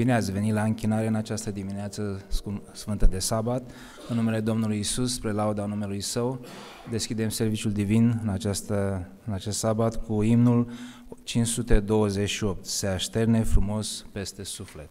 Bine ați venit la închinare în această dimineață sfântă de sabat. În numele Domnului Isus, spre lauda numelui Său, deschidem serviciul divin în acest sabat cu imnul 528. Se așterne frumos peste suflet.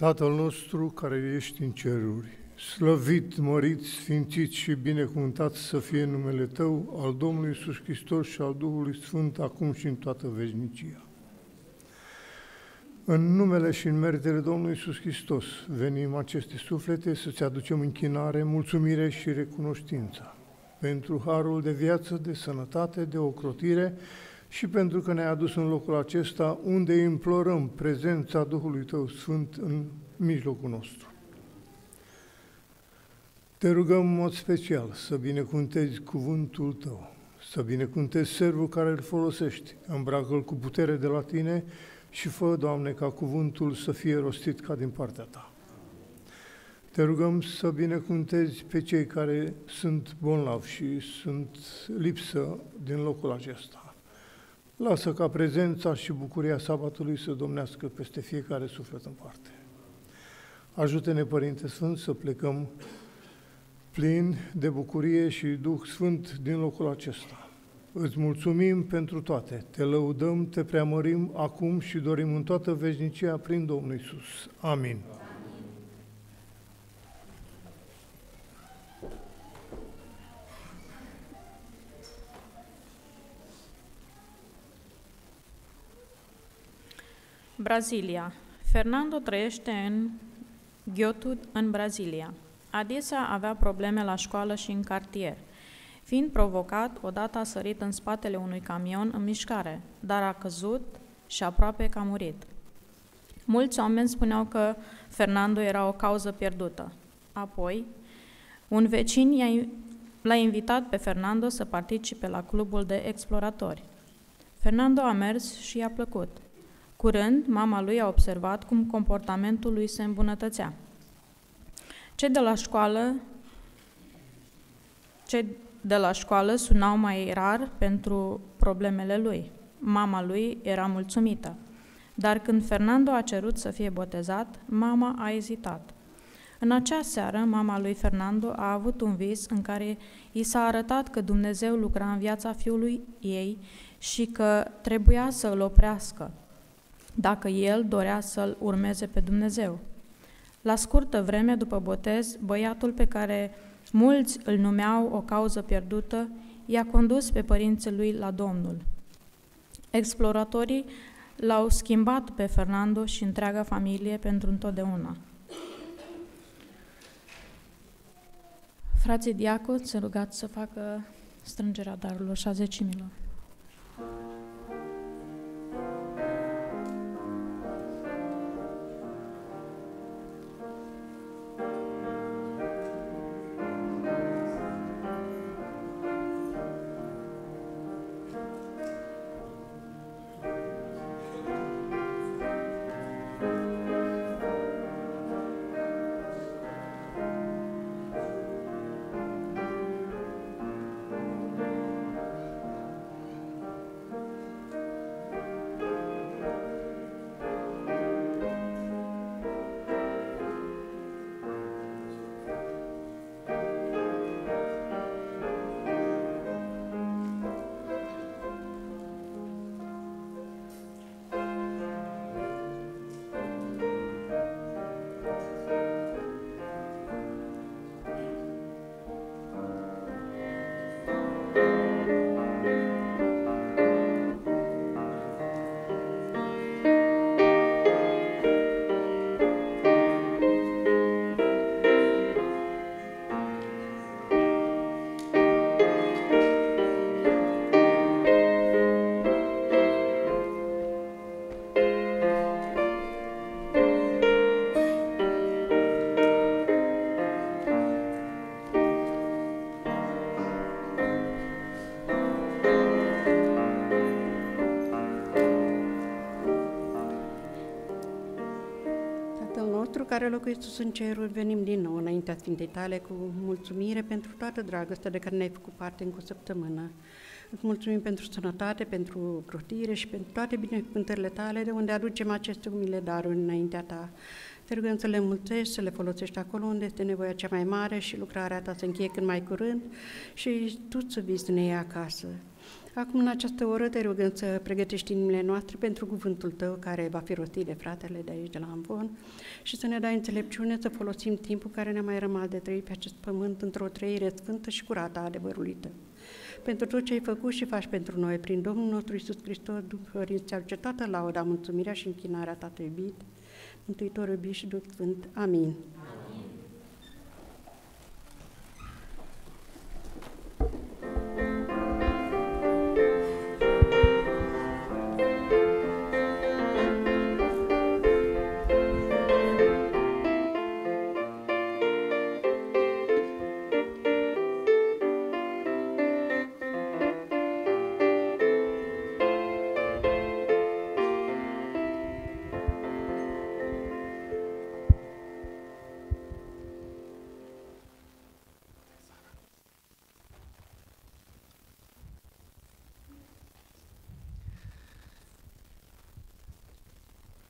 Tatăl nostru care ești în ceruri, slăvit, mărit, sfințit și binecuvântat să fie numele Tău, al Domnului Iisus Hristos și al Duhului Sfânt, acum și în toată veșnicia. În numele și în meritele Domnului Iisus Hristos venim aceste suflete să-ți aducem închinare, mulțumire și recunoștință pentru harul de viață, de sănătate, de ocrotire și pentru că ne-ai adus în locul acesta unde implorăm prezența Duhului Tău Sfânt în mijlocul nostru. Te rugăm în mod special să binecuvântezi cuvântul Tău, să binecuvântezi servul care îl folosești, îmbracă-l cu putere de la Tine și fă, Doamne, ca cuvântul să fie rostit ca din partea Ta. Te rugăm să binecuvântezi pe cei care sunt bolnavi și sunt lipsă din locul acesta. Lasă ca prezența și bucuria sabatului să domnească peste fiecare suflet în parte. Ajută-ne, Părinte Sfânt, să plecăm plini de bucurie și Duh Sfânt din locul acesta. Îți mulțumim pentru toate, te lăudăm, te preamărim acum și dorim în toată veșnicia prin Domnul Iisus. Amin. Brazilia. Fernando trăiește în Giotu, în Brazilia. Adesea avea probleme la școală și în cartier. Fiind provocat, odată a sărit în spatele unui camion în mișcare, dar a căzut și aproape că a murit. Mulți oameni spuneau că Fernando era o cauză pierdută. Apoi, un vecin l-a invitat pe Fernando să participe la clubul de exploratori. Fernando a mers și i-a plăcut. Curând, mama lui a observat cum comportamentul lui se îmbunătățea. Cei de la școală sunau mai rar pentru problemele lui. Mama lui era mulțumită. Dar când Fernando a cerut să fie botezat, mama a ezitat. În acea seară, mama lui Fernando a avut un vis în care i s-a arătat că Dumnezeu lucra în viața fiului ei și că trebuia să îl oprească, dacă el dorea să-l urmeze pe Dumnezeu. La scurtă vreme după botez, băiatul pe care mulți îl numeau o cauză pierdută i-a condus pe părinții lui la Domnul. Exploratorii l-au schimbat pe Fernando și întreaga familie pentru întotdeauna. Frații diaconi se rugați să facă strângerea darurilor și a zecimilor. Care locuiești sus în ceruri, venim din nou înaintea Sfintei Tale cu mulțumire pentru toată dragostea de care ne-ai făcut parte încă o săptămână. Îți mulțumim pentru sănătate, pentru crotire și pentru toate binecuvântările Tale, de unde aducem aceste umile daruri înaintea Ta. Te rugăm să le mulțești, să le folosești acolo unde este nevoia cea mai mare și lucrarea Ta să încheie cât mai curând și Tu să vii să ne iei acasă. Acum, în această oră, te rugăm să pregătești inimile noastre pentru cuvântul Tău, care va fi rostit de fratele de aici, de la Amvon, și să ne dai înțelepciune să folosim timpul care ne-a mai rămas de trăit pe acest pământ într-o trăire sfântă și curată a adevărului Tău. Pentru tot ce ai făcut și faci pentru noi, prin Domnul nostru Iisus Hristos, Duhul ți aduce toată lauda, mulțumirea și închinarea Tatăl iubit, Mântuitor iubit și Duh Sfânt. Amin.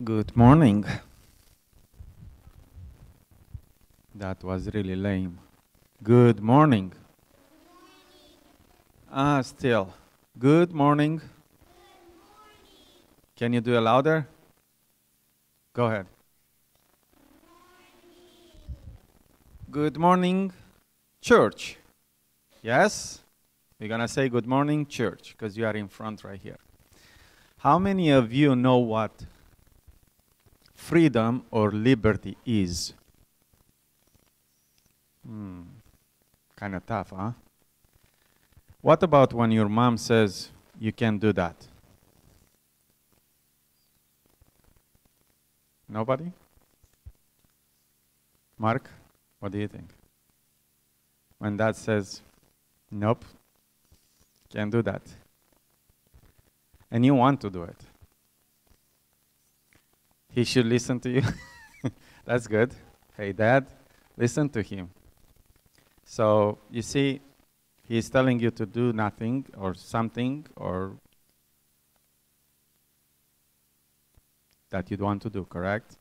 Good morning. That was really lame. Good morning. Still. Good morning. Can you do it louder? Go ahead. Good morning, church. Yes? We're going to say good morning, church, because you are in front right here. How many of you know what freedom or liberty is? Kind of tough, huh? What about when your mom says you can't do that? Nobody? Mark, what do you think? When dad says, nope, can't do that. And you want to do it. He should listen to you. That's good. Hey, dad, listen to him. So, you see, he's telling you to do nothing or something or that you want to do, correct?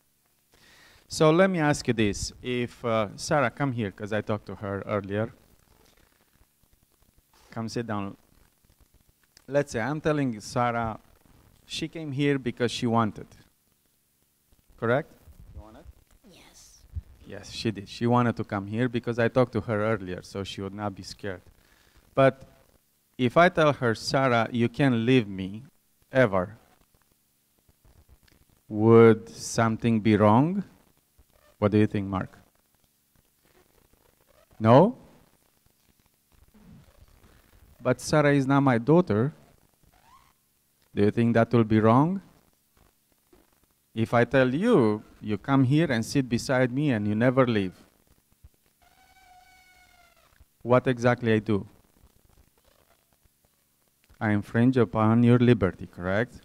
So let me ask you this. If Sarah, come here, because I talked to her earlier. Come sit down. Let's say I'm telling Sarah, she came here because she wanted. Correct? You wanted? Yes. Yes, she did. She wanted to come here because I talked to her earlier, so she would not be scared. But if I tell her, Sarah, you can't leave me ever, would something be wrong? What do you think, Mark? No? But Sarah is not my daughter. Do you think that will be wrong? If I tell you, you come here and sit beside me and you never leave, what exactly I do? I infringe upon your liberty, correct?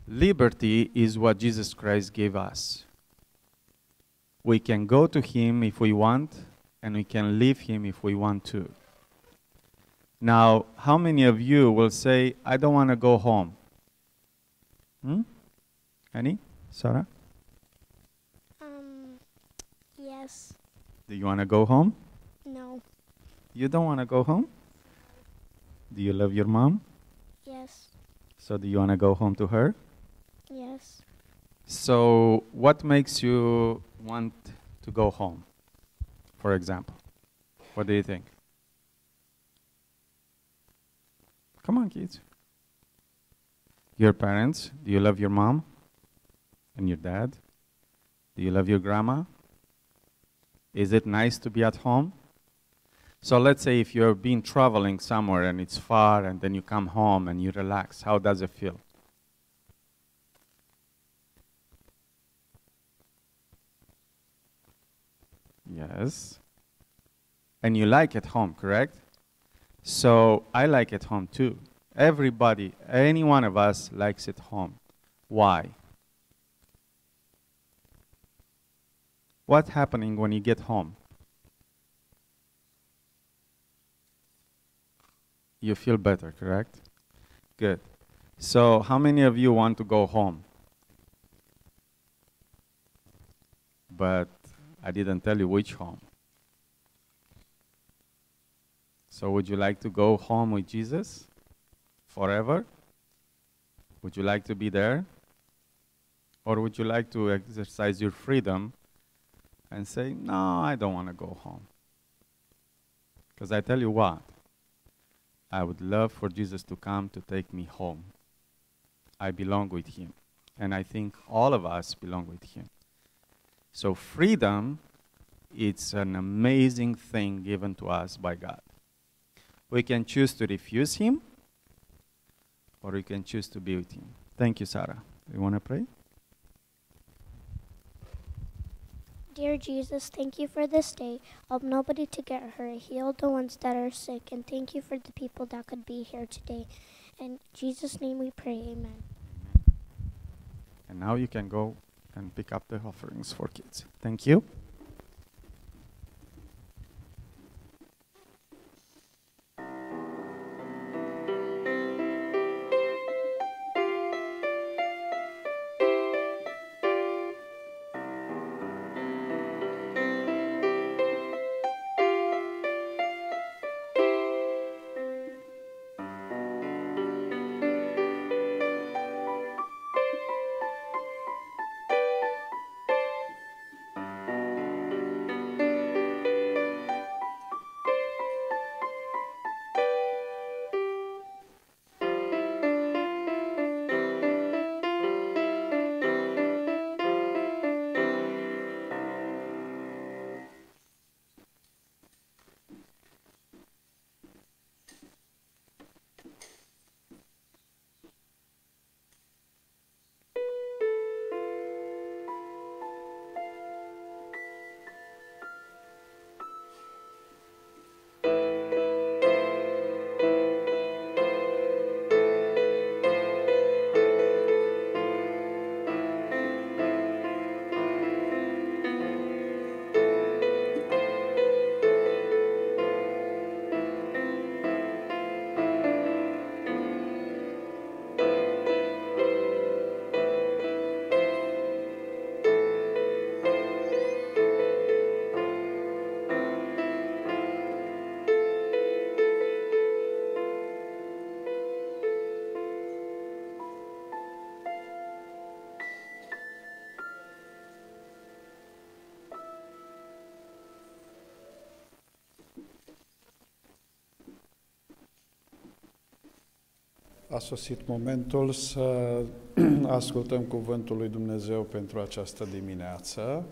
Liberty is what Jesus Christ gave us. We can go to Him if we want, and we can leave Him if we want to. Now, how many of you will say, I don't want to go home? Any? Sarah? Yes. Do you want to go home? No. You don't want to go home? Do you love your mom? Yes. So do you want to go home to her? Yes. So what makes you want to go home, for example? What do you think? Come on, kids. Your parents, do you love your mom and your dad? Do you love your grandma? Is it nice to be at home? So let's say if you're been traveling somewhere and it's far and then you come home and you relax, how does it feel? Yes. And you like it home, correct? So I like it home too. Everybody, any one of us likes it home. Why? What's happening when you get home? You feel better, correct? Good. So how many of you want to go home? But I didn't tell you which home. So would you like to go home with Jesus forever? Would you like to be there? Or would you like to exercise your freedom and say, no, I don't want to go home? Because I tell you what, I would love for Jesus to come to take me home. I belong with Him. And I think all of us belong with Him. So freedom, it's an amazing thing given to us by God. We can choose to refuse Him, or we can choose to be with Him. Thank you, Sarah. You want to pray? Dear Jesus, thank you for this day. Help nobody to get hurt. Heal the ones that are sick. And thank you for the people that could be here today. In Jesus' name we pray, amen. And now you can go and pick up the offerings for kids. Thank you. A sosit momentul să ascultăm cuvântul lui Dumnezeu pentru această dimineață.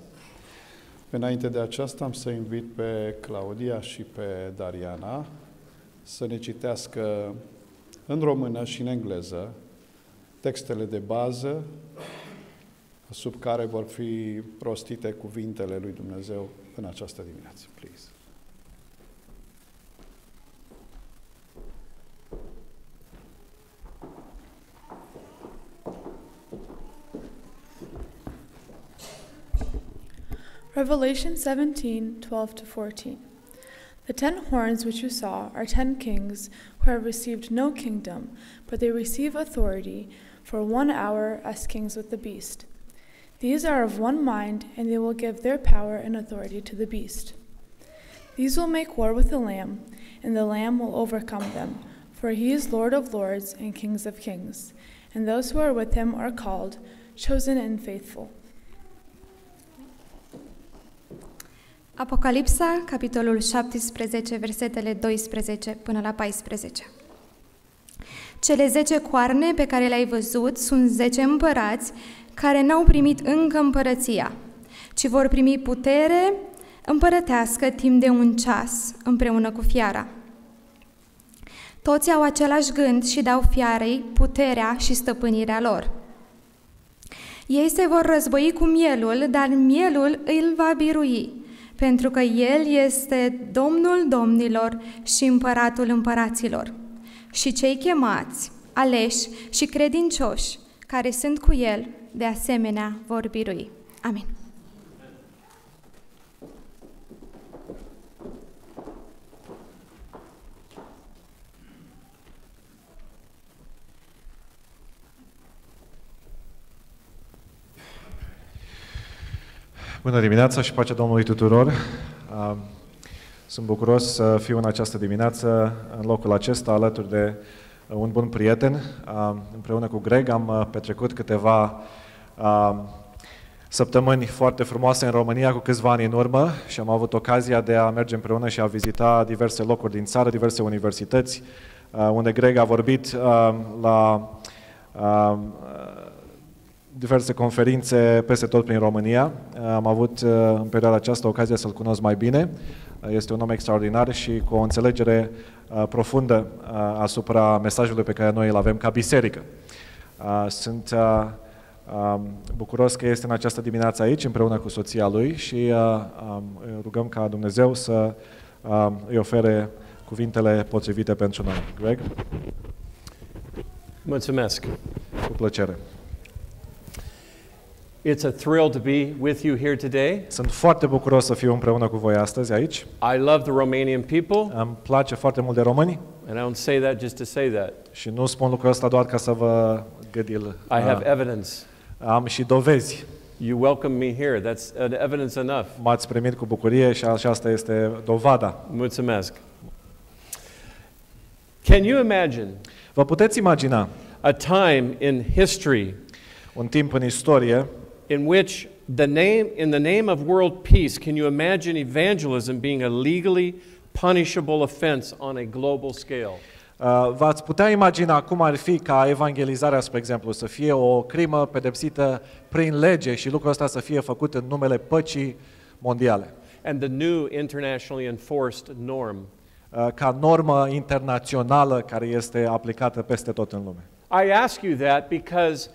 Înainte de aceasta am să invit pe Claudia și pe Dariana să ne citească în română și în engleză textele de bază sub care vor fi rostite cuvintele lui Dumnezeu în această dimineață. Please. Revelation 17:12-14. The 10 horns which you saw are 10 kings who have received no kingdom, but they receive authority for 1 hour as kings with the beast. These are of one mind, and they will give their power and authority to the beast. These will make war with the Lamb, and the Lamb will overcome them, for he is Lord of lords and Kings of kings, and those who are with him are called, chosen and faithful. Apocalipsa, capitolul 17, versetele 12 până la 14. Cele 10 coarne pe care le-ai văzut sunt 10 împărați care n-au primit încă împărăția, ci vor primi putere împărătească timp de 1 ceas împreună cu fiara. Toți au același gând și dau fiarei puterea și stăpânirea lor. Ei se vor război cu mielul, dar mielul îl va birui, pentru că El este Domnul domnilor și Împăratul împăraților. Și cei chemați, aleși și credincioși, care sunt cu El, de asemenea vor birui. Amin. Bună dimineața și pacea Domnului tuturor! Sunt bucuros să fiu în această dimineață, în locul acesta, alături de un bun prieten. Împreună cu Greg am petrecut câteva săptămâni foarte frumoase în România cu câțiva ani în urmă și am avut ocazia de a merge împreună și a vizita diverse locuri din țară, diverse universități, unde Greg a vorbit la diverse conferințe peste tot prin România. Am avut în perioada aceasta ocazia să-l cunosc mai bine. Este un om extraordinar și cu o înțelegere profundă asupra mesajului pe care noi îl avem ca biserică. Sunt bucuros că este în această dimineață aici împreună cu soția lui și rugăm ca Dumnezeu să îi ofere cuvintele potrivite pentru noi. Greg? Mulțumesc. Cu plăcere. It's a thrill to be with you here today. Sunt foarte bucuros să fiu împreună cu voi astăzi aici. I love the Romanian people. Îmi place foarte mult de români. And I don't say that just to say that. Și nu spun lucrul ăsta doar ca să vă gâdil. I have evidence. Am și dovezi. You welcome me here. That's an evidence enough. M-ați primit cu bucurie și asta este dovada. Mulțumesc. Can you imagine? Vă puteți imagina a time in history, un timp în istorie, in which in the name of world peace, can you imagine evangelism being a legally punishable offense on a global scale? V-ați putea imagina cum ar fi ca evangelizarea, spre exemplu, să fie o crimă pedepsită prin lege și lucrul ăsta să fie făcut în numele păcii mondiale. And the new internationally enforced norm. Ca normă internațională care este aplicată peste tot în lume. I ask you that because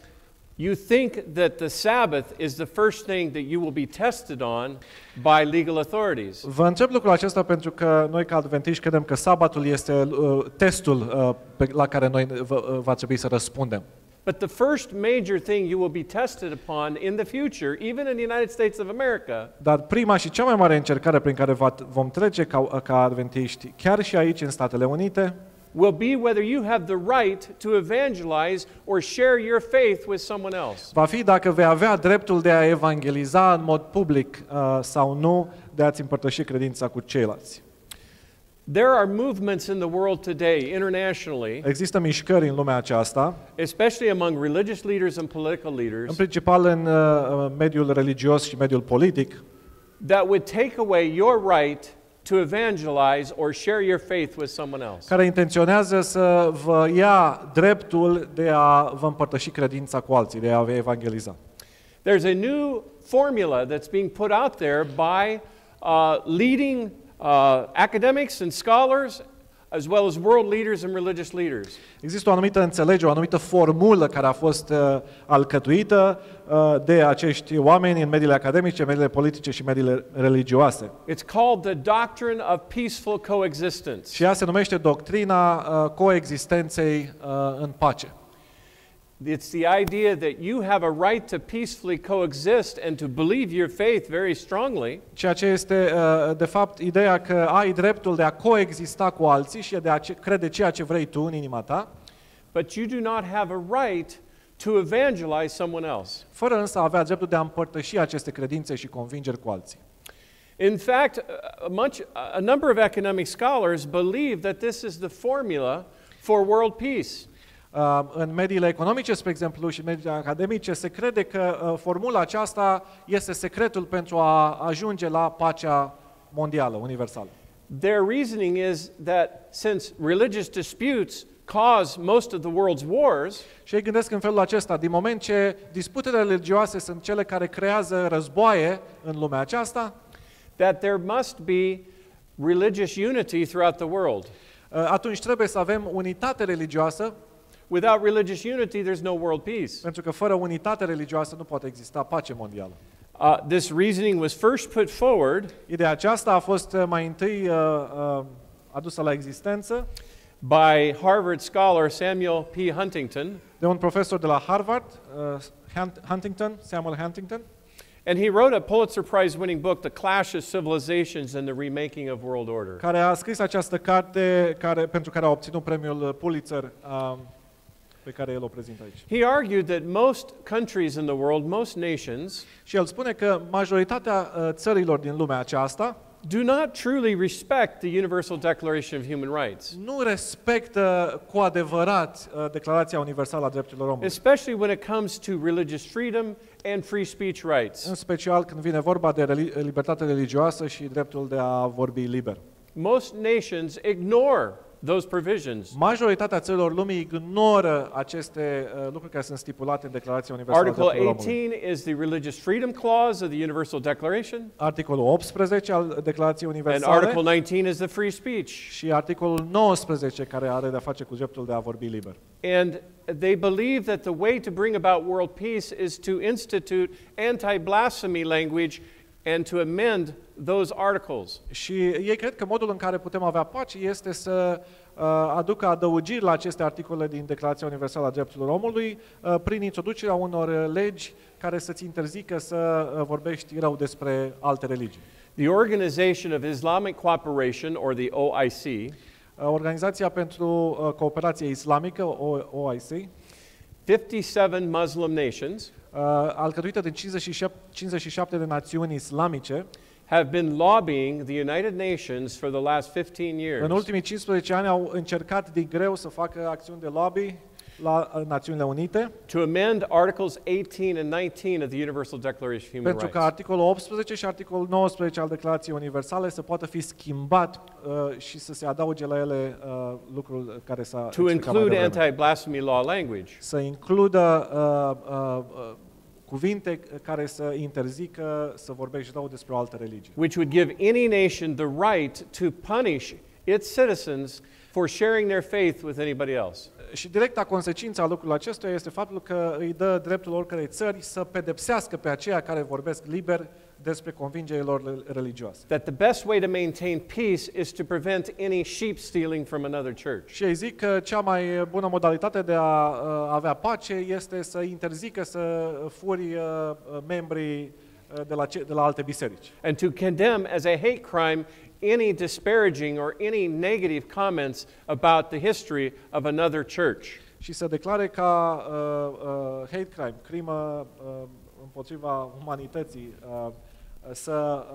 you think that the Sabbath is the first thing that you will be tested on by legal authorities. Vă întreb lucrul acesta pentru că noi ca adventiști credem că sabatul este testul la care noi va trebui să răspundem. But the first major thing you will be tested upon in the future, even in the United States of America, dar prima și cea mai mare încercare prin care vom trece ca adventiști, chiar și aici în Statele Unite, will be whether you have the right to evangelize or share your faith with someone else. Va fi dacă vei avea dreptul de a evangeliza în mod public sau nu, de a-ți împărtăși credința cu ceilalți. There are movements in the world today, internationally. Există mișcări în lumea aceasta, especially among religious leaders and political leaders, în principal în mediul religios și mediul politic, that would take away your right to evangelize or share your faith with someone else. Care intenționează să vă ia dreptul de a vă împărtăși credința cu alții, de a vă evangeliza. There's a new formula that's being put out there by leading academics and scholars, as well as world leaders and religious leaders. Există o anumită înțelegere, o anumită formulă care a fost alcătuită de acești oameni în mediile academice, mediile politice și mediile religioase. It's called the doctrine of peaceful coexistence. Și ea se numește doctrina coexistenței în pace. It's the idea that you have a right to peacefully coexist and to believe your faith very strongly. Ceea ce este de fapt ideea că ai dreptul de a coexista cu alții și de a crede ceea ce vrei tu în inima ta. But you do not have a right to evangelize someone else. Fără însă a avea dreptul de a împărtăși aceste credințe și convingeri cu alții. In fact, a number of academic scholars believe that this is the formula for world peace. În mediile economice, spre exemplu, și mediile academice, se crede că formula aceasta este secretul pentru a ajunge la pacea mondială, universală. Their reasoning is that since religious disputes cause most of the world's wars, și ei gândesc în felul acesta, din moment ce disputele religioase sunt cele care creează războaie în lumea aceasta, that there must be religious unity throughout the world. Atunci trebuie să avem unitate religioasă. Without religious unity, there's no world peace. Pentru că fără unitate religioasă nu poate exista pace mondială. This reasoning was first put forward. Ideea aceasta a fost mai întâi adusă la existență by Harvard scholar Samuel P. Huntington. De un profesor de la Harvard, Samuel Huntington. And he wrote a Pulitzer Prize winning book, The Clash of Civilizations and the Remaking of World Order. Care a scris această carte pentru care a obținut premiul Pulitzer pe care el o prezintă aici. He argued that most countries in the world, most nations, și el spune că majoritatea țărilor din lumea aceasta do not truly respect the Universal Declaration of Human Rights. Nu respectă cu adevărat Declarația Universală a Drepturilor Omului. Especially when it comes to religious freedom and free speech rights. În special când vine vorba de libertate religioasă și dreptul de a vorbi liber. Most nations ignore those provisions. Majoritatea țărilor lumii ignoră aceste lucruri care sunt stipulate în Declarația Universală a Article Drepturilor Omului. 18 is the Religious Freedom Clause of the Universal Declaration. Articolul 18 al Declarației Universale. And Article 19 is the free speech. Și articolul 19 care are de a face cu dreptul de a vorbi liber. And they believe that the way to bring about world peace is to institute anti-blasphemy language and to amend those articles. Și ei cred că modul în care putem avea pace este să aducă adăugiri la aceste articole din Declarația Universală a Drepturilor Omului prin introducerea unor legi care să-ți interzică să vorbești rău despre alte religii. The Organization of Islamic Cooperation, or the OIC, Organizația pentru Cooperație Islamică, OIC, 57 Muslim nations, alcătuită din 57 de națiuni islamice, have been lobbying the United Nations for the last 15 years. În ultimii 15 ani au încercat din greu să facă acțiuni de lobby la Națiunile Unite to amend Articles 18 and 19 of the Universal Declaration of Human pentru Rights. ca articolul 18 și articolul 19 al Declarației Universale să poată fi schimbat și să se adauge la ele lucruri care s-a to include anti-blasphemy law language. Să includă cuvinte care să interzică să vorbești rău despre o altă religie. Which would give any nation the right to punish its citizens for sharing their faith with anybody else. Și directa consecință a lucrului acestuia este faptul că îi dă dreptul oricărei țări să pedepsească pe aceia care vorbesc liber despre convingerile lor religioase. That the best way to maintain peace is to prevent any sheep stealing from another church. Și ei zic că cea mai bună modalitate de a avea pace este să interzică să furi membrii de la alte biserici. And to condemn as a hate crime any disparaging or any negative comments about the history of another church. Și să declare ca hate crime, crimă împotriva umanității, să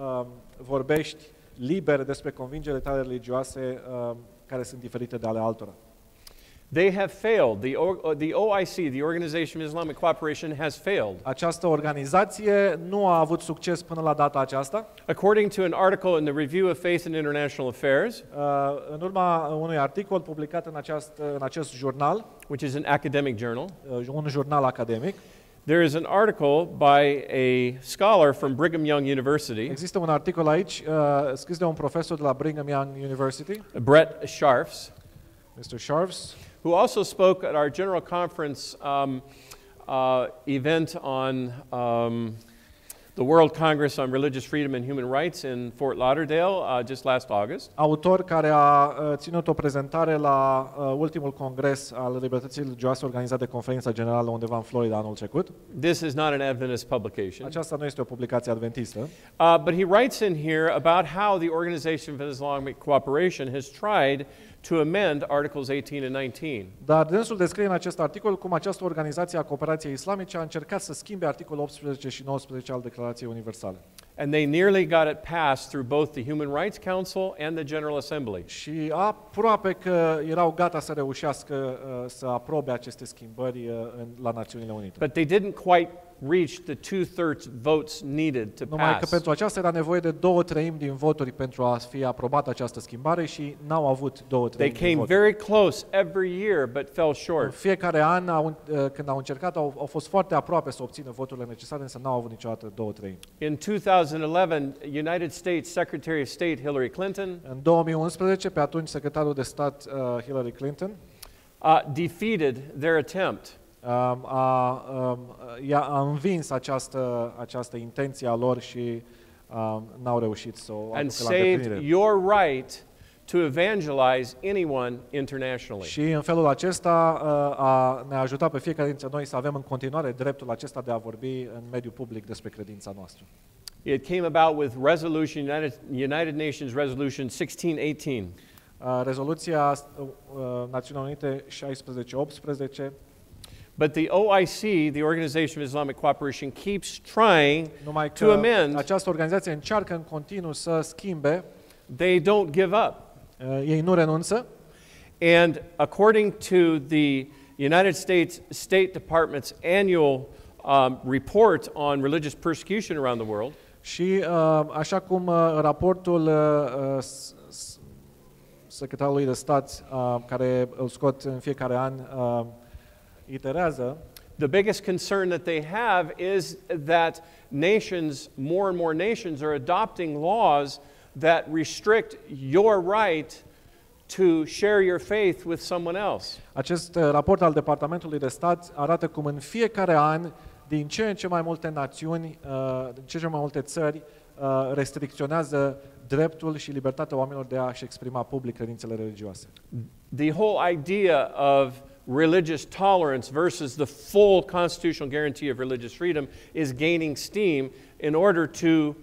vorbești liber despre convingerile tale religioase care sunt diferite de ale altora. They have failed. The OIC, the Organization of Islamic Cooperation, has failed. Această organizație nu a avut succes până la data aceasta. According to an article in the Review of Faith and International Affairs, În urma unui articol publicat în acest jurnal, which is an academic journal, un jurnal academic, there is an article by a scholar from Brigham Young University. Există un articol aici scris de un profesor de la Brigham Young University, Brett Scharfs, Mr. Scharfs, who also spoke at our General Conference event on the World Congress on Religious Freedom and Human Rights in Fort Lauderdale just last August. Autor care a ținut o prezentare la ultimul congres al libertății religioase organizat de Conferința Generală undeva în Florida anul trecut. This is not an Adventist publication. Aceasta nu este o publicație adventistă. But he writes in here about how the Organization for Islamic Cooperation has tried to amend Articles 18 and 19. Dar dânsul descrie în acest articol cum această organizație a cooperației islamice a încercat să schimbe articolul 18 și 19 al Declarației Universale. And they nearly got it passed through both the Human Rights Council and the General Assembly. Și aproape că erau gata să reușească să aprobe aceste schimbări la Națiunile Unite. But they didn't quite reach the 2/3 votes needed to Numai că pass. pentru aceasta era nevoie de 2/3 din voturi pentru a fi aprobată această schimbare și n-au avut 2/3 They din came voturi. very close every year, but fell În short. fiecare an, când au încercat, au fost foarte aproape să obțină voturile necesare, însă n-au avut niciodată 2/3. In 2011, United States Secretary of State Hillary Clinton În 2011, pe atunci secretarul de stat Hillary Clinton defeated their attempt. a învins această intenție a lor și n-au reușit să o And aducă la saved îndeplinire. your right to evangelize anyone internationally. Și în felul acesta ne-a ajutat pe fiecare dintre noi să avem în continuare dreptul acesta de a vorbi în mediul public despre credința noastră. It came about with United Nations Resolution 1618. Rezoluția Națiunilor Unite 1618. But the OIC, the Organization of Islamic Cooperation, keeps trying to amend. Această organizație încearcă în continuu să schimbe. They don't give up. Ei nu renunță. And according to the United States State Department's annual report on religious persecution around the world, și așa cum raportul secretarului de stat care îl scot în fiecare an iterează, the biggest concern that they have is that nations, more and more nations, are adopting laws that restrict your right to share your faith with someone else. Acest raport al Departamentului de Stat arată cum în fiecare an din ce în ce mai multe națiuni, din ce în ce mai multe țări restricționează dreptul și libertatea oamenilor de a-și exprima public credințele religioase. The whole idea of religious tolerance versus the full constitutional guarantee of religious freedom is gaining steam in order to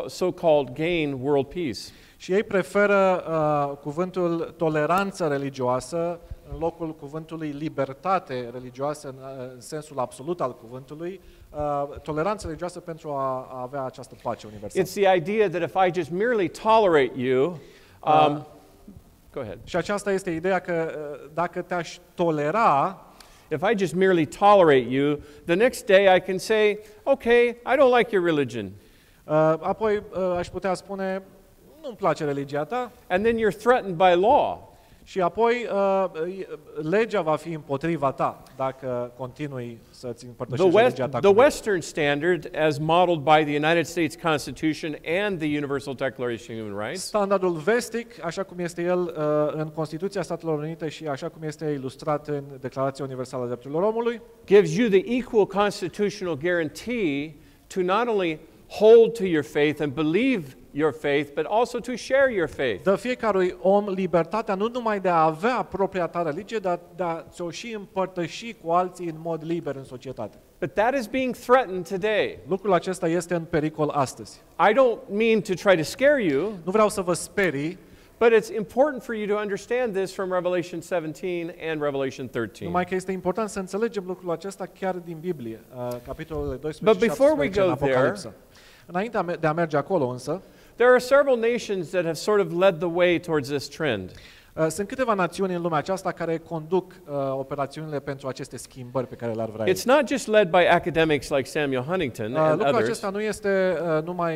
so-called gain world peace. Și ei preferă cuvântul toleranță religioasă în locul cuvântului libertate religioasă în sensul absolut al cuvântului, toleranță religioasă pentru a avea această pace universală. It's the idea that if I just merely tolerate you, go ahead. Și aceasta este ideea că dacă te-aș tolera, if I just merely tolerate you, the next day I can say, okay, I don't like your religion. Apoi aș putea spune, nu-mi place religia ta. And then you're threatened by law. Și apoi legea va fi împotriva ta dacă continui să-ți împărtășești religia ta. The Western standard, as modeled by the United States Constitution and the Universal Declaration of Human Rights, standardul vestic, așa cum este el în Constituția Statelor Unite și așa cum este ilustrat în Declarația Universală a Drepturilor Omului, gives you the equal constitutional guarantee to not only hold to your faith and believe your faith, but also to share your faith. Dă fiecărui om libertatea nu numai de a avea propria ta religie, dar de a ți-o și împărtăși cu alții în mod liber în societate. But that is being threatened today. Lucrul acesta este în pericol astăzi. I don't mean to try to scare you. Nu vreau să vă sperii. But it's important for you to understand this from Revelation 17 and Revelation 13. Numai că este important să înțelegem lucrul acesta chiar din Biblie, capitolele 12 But și before we 17 în go there, Apocalipsă. Înainte de a merge acolo însă, there are several nations that have sort of led the way towards this trend. Sunt câteva națiuni în lumea aceasta care conduc operațiunile pentru aceste schimbări pe care le-ar vrea ei. It's not just led by academics like Samuel Huntington and Lucrul others. acesta nu este numai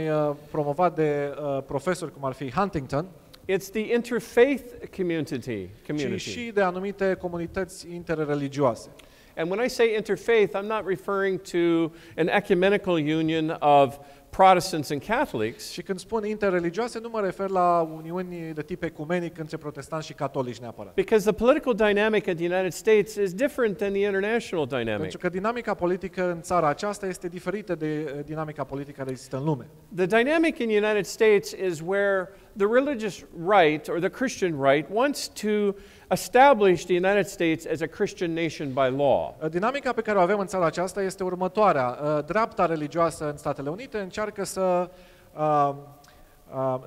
promovat de profesori cum ar fi Huntington, It's the interfaith community. ci și de anumite comunități interreligioase. And when I say interfaith, I'm not referring to an ecumenical union of Protestants and Catholics. Și când spun interreligioase, nu mă refer la uniuni de tip ecumenic între protestanți și catolici neapărat. Because the political dynamic in the United States is different than the international dynamic. Pentru că dinamica politică în țara aceasta este diferită de dinamica politică care există în lume. The dynamic in the United States is where the religious right or the Christian right wants to establish the United States as a Christian nation by law. Dinamica pe care o avem în țara aceasta este următoarea. Dreapta religioasă în Statele Unite încearcă să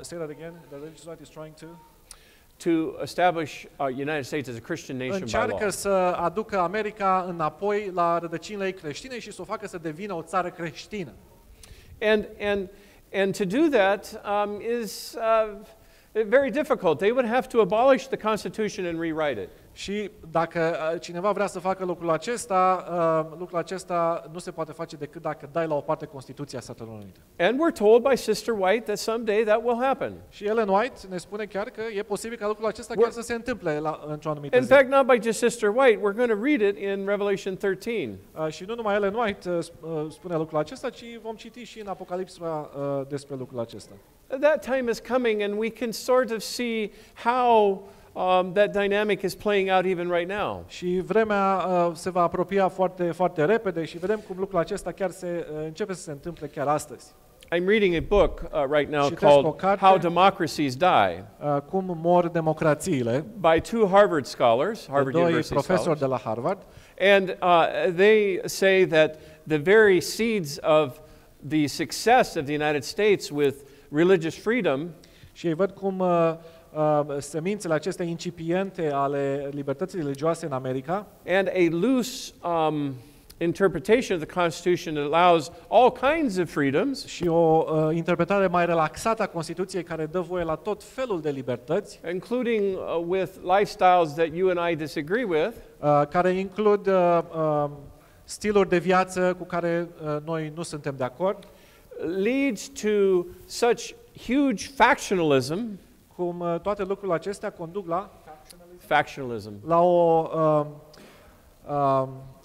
say that again, the religious right is trying to establish United States as a Christian nation by law. Încearcă să aducă America înapoi la rădăcinile ei creștine și să o facă să devină o țară creștină. And to do that is very difficult. They would have to abolish the Constitution and rewrite it. Și dacă cineva vrea să facă lucrul acesta nu se poate face decât dacă dai la o parte Constituția Statelor Unite. And we're told by Sister White that someday that will happen. Și Ellen White ne spune chiar că e posibil ca lucrul acesta chiar să se întâmple într-o anumită zi. In fact, not by just Sister White, we're going to read it in Revelation 13. Și nu numai Ellen White spune lucrul acesta, ci vom citi și în Apocalipsa despre lucrul acesta. That time is coming and we can sort of see how that dynamic is playing out even right now. Și vremea se va apropia foarte, foarte repede și vedem cum lucrul acesta chiar începe să se întâmple chiar astăzi. I'm reading a book right now called How Democracies Die. Cum mor democrațiile. By two Harvard scholars, Harvard University profesori de la Harvard. And they say that the very seeds of the success of the United States with religious freedom. Și ei văd cum semințele acestea incipiente ale libertății religioase în America and a loose interpretation of the Constitution that allows all kinds of freedoms și o interpretare mai relaxată a Constituției care dă voie la tot felul de libertăți, including with lifestyles that you and I disagree with, care includ stiluri de viață cu care noi nu suntem de acord, leads to such huge factionalism. Cum toate lucrurile acestea conduc la factionalism. La o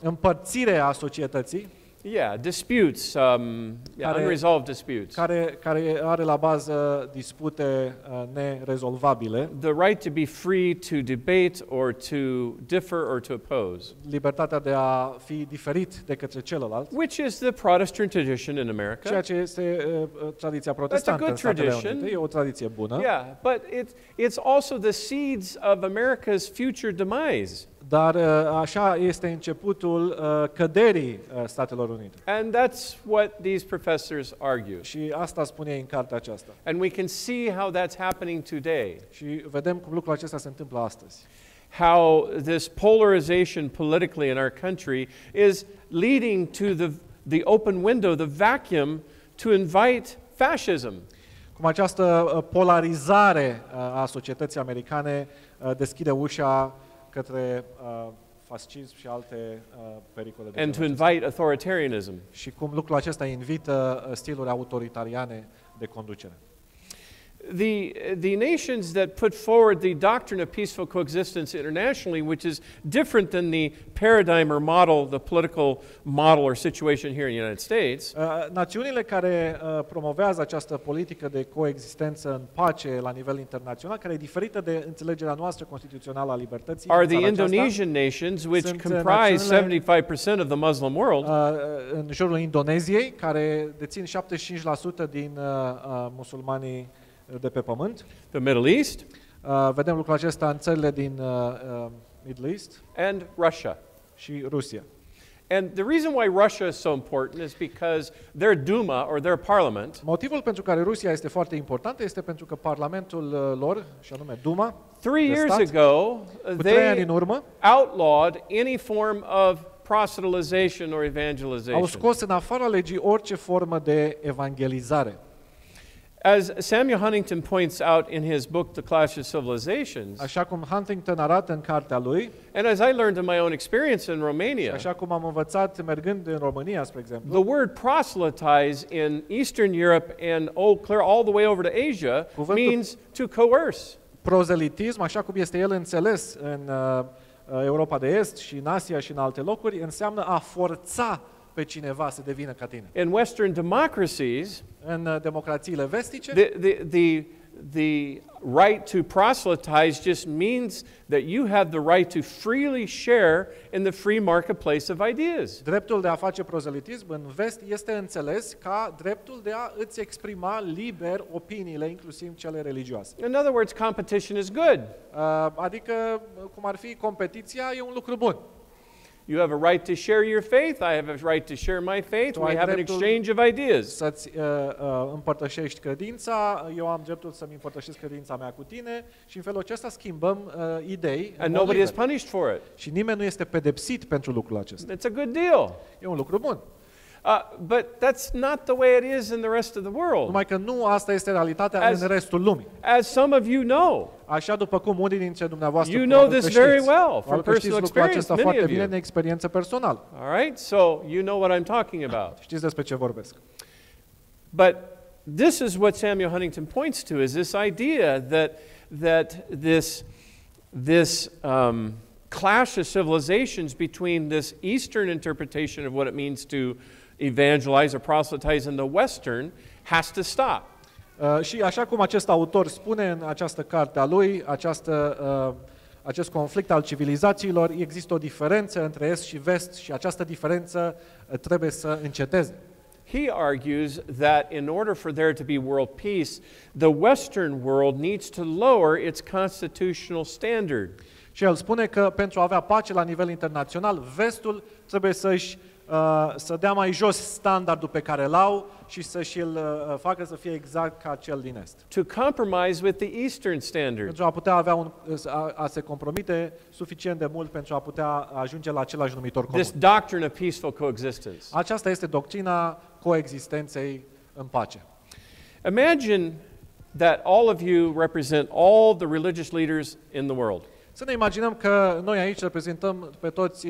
împărțire a societății. Yeah, disputes, unresolved disputes. Care are la bază dispute nerezolvabile. The right to be free to debate or to differ or to oppose. Libertatea de a fi diferit de către celălalt. Which is the Protestant tradition in America. Ceea ce este tradiția protestantă în Statele Unite. E o tradiție bună. Yeah, but it's also the seeds of America's future demise. Dar așa este începutul căderii Statelor Unite. And that's what these professors argue. Și asta spune ei în cartea aceasta. And we can see how that's happening today. Și vedem cum lucrul acesta se întâmplă astăzi. How this polarization politically in our country is leading to the open window, the vacuum to invite fascism. Cum această polarizare a societății americane deschide ușa către fascism și alte pericole de and to invite authoritarianism. Și cum lucrul acesta invită stiluri autoritariane de conducere. The nations that put forward the doctrine of peaceful coexistence internationally, which is different than the paradigm or model, the political model or situation here in the United States, națiunile care promovează această politică de coexistență în pace la nivel internațional, care e diferită de înțelegerea noastră constituțională a libertății, are the Indonesian nations, which comprise 75% of the Muslim world, în jurul Indoneziei, care dețin 75% din musulmanii de pe pământ. The Middle East. Vedem lucrul acesta în țările din Middle East. And Russia. Și Rusia. And the reason why Russia is so important is because their Duma or their parliament. Motivul pentru care Rusia este foarte importantă este pentru că parlamentul lor, și anume Duma, 3 years ago, they outlawed any form of proselytization or evangelization. Au scos în afara legii orice formă de evangelizare. As Samuel Huntington points out in his book, The Clash of Civilizations, Așa cum Huntington arată în cartea lui, and as I learned in my own experience in Romania, așa cum am învățat mergând în România, spre exemplu, the word proselytize in Eastern Europe and all the way over to Asia means to coerce. Prozelitism, așa cum este el înțeles în Europa de Est și în Asia și în alte locuri, înseamnă a forța pe cineva să devină ca tine. In Western democracies, în democrațiile vestice, the right to proselytize just means that you have the right to freely share in the free marketplace of ideas. Dreptul de a face prozelitism în vest este înțeles ca dreptul de a îți exprima liber opiniile, inclusiv cele religioase. In other words, competition is good. Adică, cum ar fi, competiția e un lucru bun. You have a right to share your faith. I have a right to share my faith. We have an exchange of ideas. Să-ți împărtășești credința, eu am dreptul să-mi împărtășesc credința mea cu tine și în felul acesta schimbăm idei. And nobody is punished for it. Și nimeni nu este pedepsit pentru lucrul acesta. It's a good deal. E un lucru bun. But that's not the way it is in the rest of the world. Numai că nu asta este realitatea în restul lumii. As some of you know. Așa după cum unii dintre dumneavoastră you know this very well from personal experience, many of you. Din experiență personală. All right, so you know what I'm talking about. Știți despre ce vorbesc. But this is what Samuel Huntington points to, is this idea that this clash of civilizations between this Eastern interpretation of what it means to evangelize or proselytize in the Western has to stop. Și așa cum acest autor spune în această carte a lui, acest conflict al civilizațiilor, există o diferență între Est și Vest și această diferență trebuie să înceteze. He argues that in order for there to be world peace, the Western world needs to lower its constitutional standard. Și el spune că pentru a avea pace la nivel internațional, Vestul trebuie să dea mai jos standardul pe care îl au și să-și îl facă să fie exact ca cel din Est. To compromise with the Eastern standard. Pentru a putea avea a se compromite suficient de mult pentru a putea ajunge la același numitor comun. This doctrine of peaceful coexistence. Aceasta este doctrina coexistenței în pace. Imagine that all of you represent all the religious leaders in the world. Să ne imaginăm că noi aici reprezentăm pe toți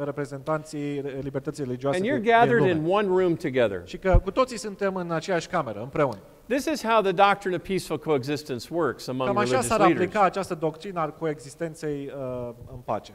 reprezentanții libertății religioase din lume. And you're gathered in one room together. Și că cu toții suntem în aceeași cameră, împreună. This is how the doctrine of peaceful coexistence works among religious leaders. Cam așa s-ar aplica această doctrină a coexistenței în pace.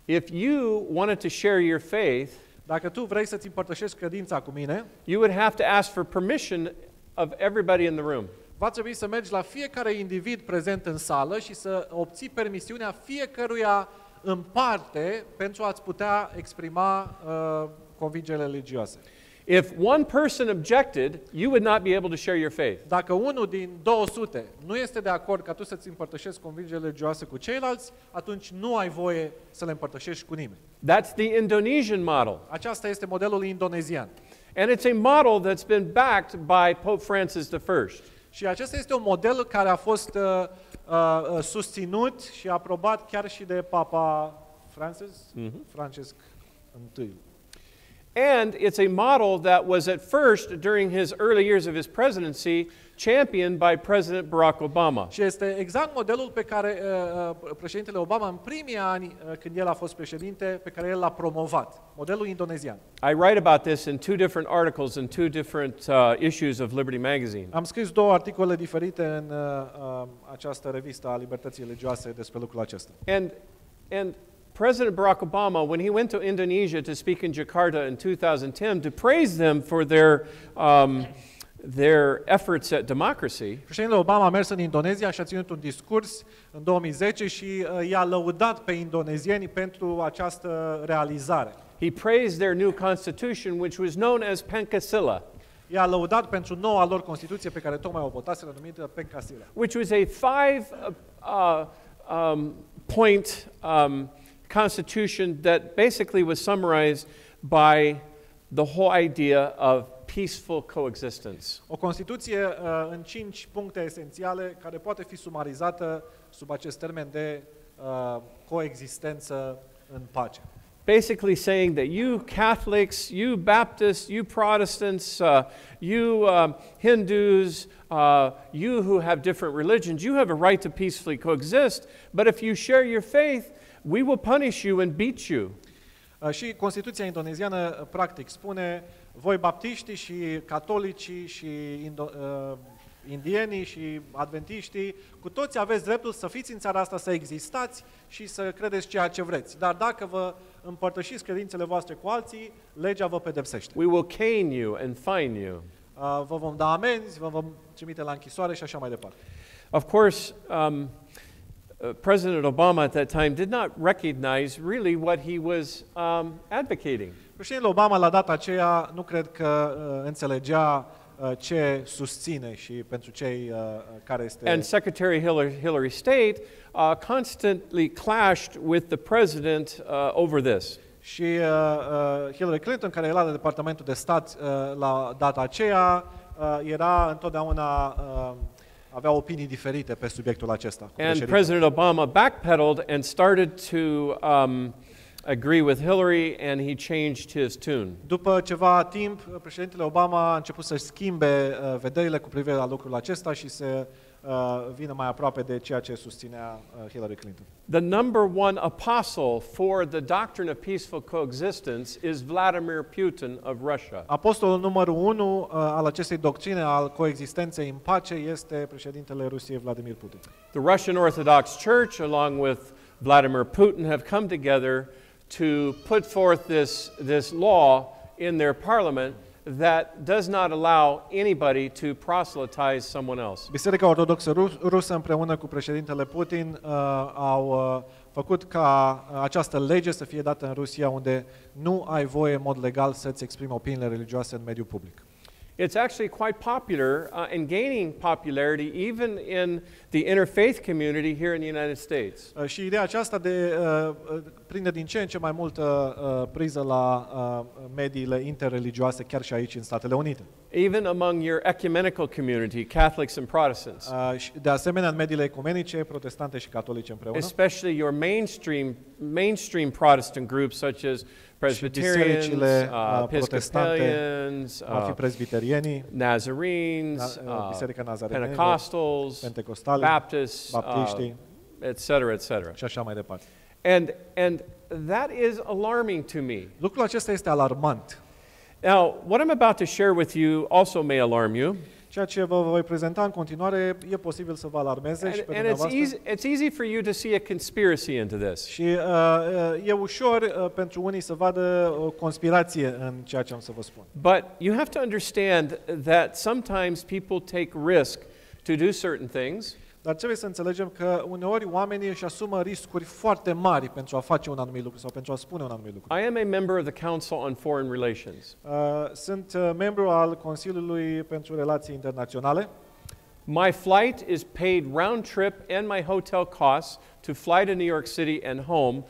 If you wanted to share your faith, dacă tu vrei să-ți împărtășești credința cu mine, you would have to ask for permission of everybody in the room. Va trebui să mergi la fiecare individ prezent în sală și să obții permisiunea fiecăruia în parte pentru a-ți putea exprima convingerile religioase. If one person objected, you would not be able to share your faith. Dacă unul din 200 nu este de acord ca tu să-ți împărtășești convingerile religioase cu ceilalți, atunci nu ai voie să le împărtășești cu nimeni. That's the Indonesian model. Aceasta este modelul indonezian. And it's a model that's been backed by Pope Francis I. Și acesta este un model care a fost susținut și aprobat chiar și de Papa Francesc I. And it's a model that was at first, during his early years of his presidency, championed by President Barack Obama. Și este exact modelul pe care președintele Obama în primii ani, când el a fost președinte, pe care el l-a promovat, modelul indonezian. I write about this in two different articles in two different issues of Liberty Magazine. Am scris două articole diferite în această revistă a Libertății Religioase despre lucrul acesta. And President Barack Obama, when he went to Indonesia to speak in Jakarta in 2010 to praise them for their efforts at democracy, președintele Obama a mers în Indonezia și a ținut un discurs în 2010 și i-a lăudat pe indonezieni pentru această realizare. He praised their new constitution, which was known as Pancasila. I-a lăudat pentru noua lor Constituție pe care tocmai o votaseră, numită Pancasila. Which was a five-point constitution that basically was summarized by the whole idea of peaceful coexistence. O Constituție în 5 puncte esențiale care poate fi sumarizată sub acest termen de coexistență în pace. basically saying that you Catholics, you Baptists, you Protestants, you Hindus, you who have different religions, you have a right to peacefully coexist, but if you share your faith, we will punish you and beat you. Și Constituția indoneziană practic spune, voi baptiștii și catolicii și indienii și adventiștii, cu toți aveți dreptul să fiți în țara asta, să existați și să credeți ceea ce vreți. Dar dacă vă împărtășiți credințele voastre cu alții, legea vă pedepsește. We will cane you and fine you. Vă vom da amenzi, vă vom trimite la închisoare și așa mai departe. Of course, President Obama at that time did not recognize really what he was advocating. Președintele Obama la data aceea nu cred că înțelegea ce susține și pentru cei care este... And Secretary Hillary State constantly clashed with the president over this. Și Hillary Clinton, care era la Departamentul de Stat la data aceea, era întotdeauna avea opinii diferite pe subiectul acesta. And President Obama backpedaled and started to agree with Hillary, and he changed his tune. După ceva timp, președintele Obama a început să schimbe vederile cu privire la lucrul acesta și să vină mai aproape de ceea ce susținea Hillary Clinton. The number one apostle for the doctrine of peaceful coexistence is Vladimir Putin of Russia. Apostolul numărul 1 al acestei doctrine al coexistenței în pace este președintele Rusiei Vladimir Putin. The Russian Orthodox Church, along with Vladimir Putin, have come together to put forth this law in their parliament that does not allow anybody to proselytize someone else. Biserica Ortodoxă Rusă împreună cu președintele Putin au făcut ca această lege să fie dată în Rusia, unde nu ai voie în mod legal să-ți exprimi opiniile religioase în mediul public. It's actually quite popular and gaining popularity even in the interfaith community here in the United States. Și ideea aceasta de prinde din ce în ce mai multă priză la mediile interreligioase chiar și aici în Statele Unite. Even among your ecumenical community, Catholics and Protestants. De asemenea în mediile ecumenice, protestante și catolice împreună. Especially your mainstream Protestant groups such as Presbyterians, Episcopalians, Nazarenes, Pentecostals, Baptists, etc. Și așa mai departe. And that is alarming to me. Lucrul acesta este alarmant. Now, what I'm about to share with you also may alarm you. Ceea ce vă voi prezenta în continuare e posibil să vă alarmeze și pe dumneavoastră. It's easy for you to see a conspiracy into this. Și e ușor pentru unii să vadă o conspirație în ceea ce am să vă spun. But you have to understand that sometimes people take risk to do certain things. Dar trebuie să înțelegem că uneori oamenii își asumă riscuri foarte mari pentru a face un anumit lucru sau pentru a spune un anumit lucru. I am a member of the Council on Foreign Relations. Sunt membru al Consiliului pentru Relații Internaționale. My flight is paid round trip and my hotel costs to fly to New York City and home.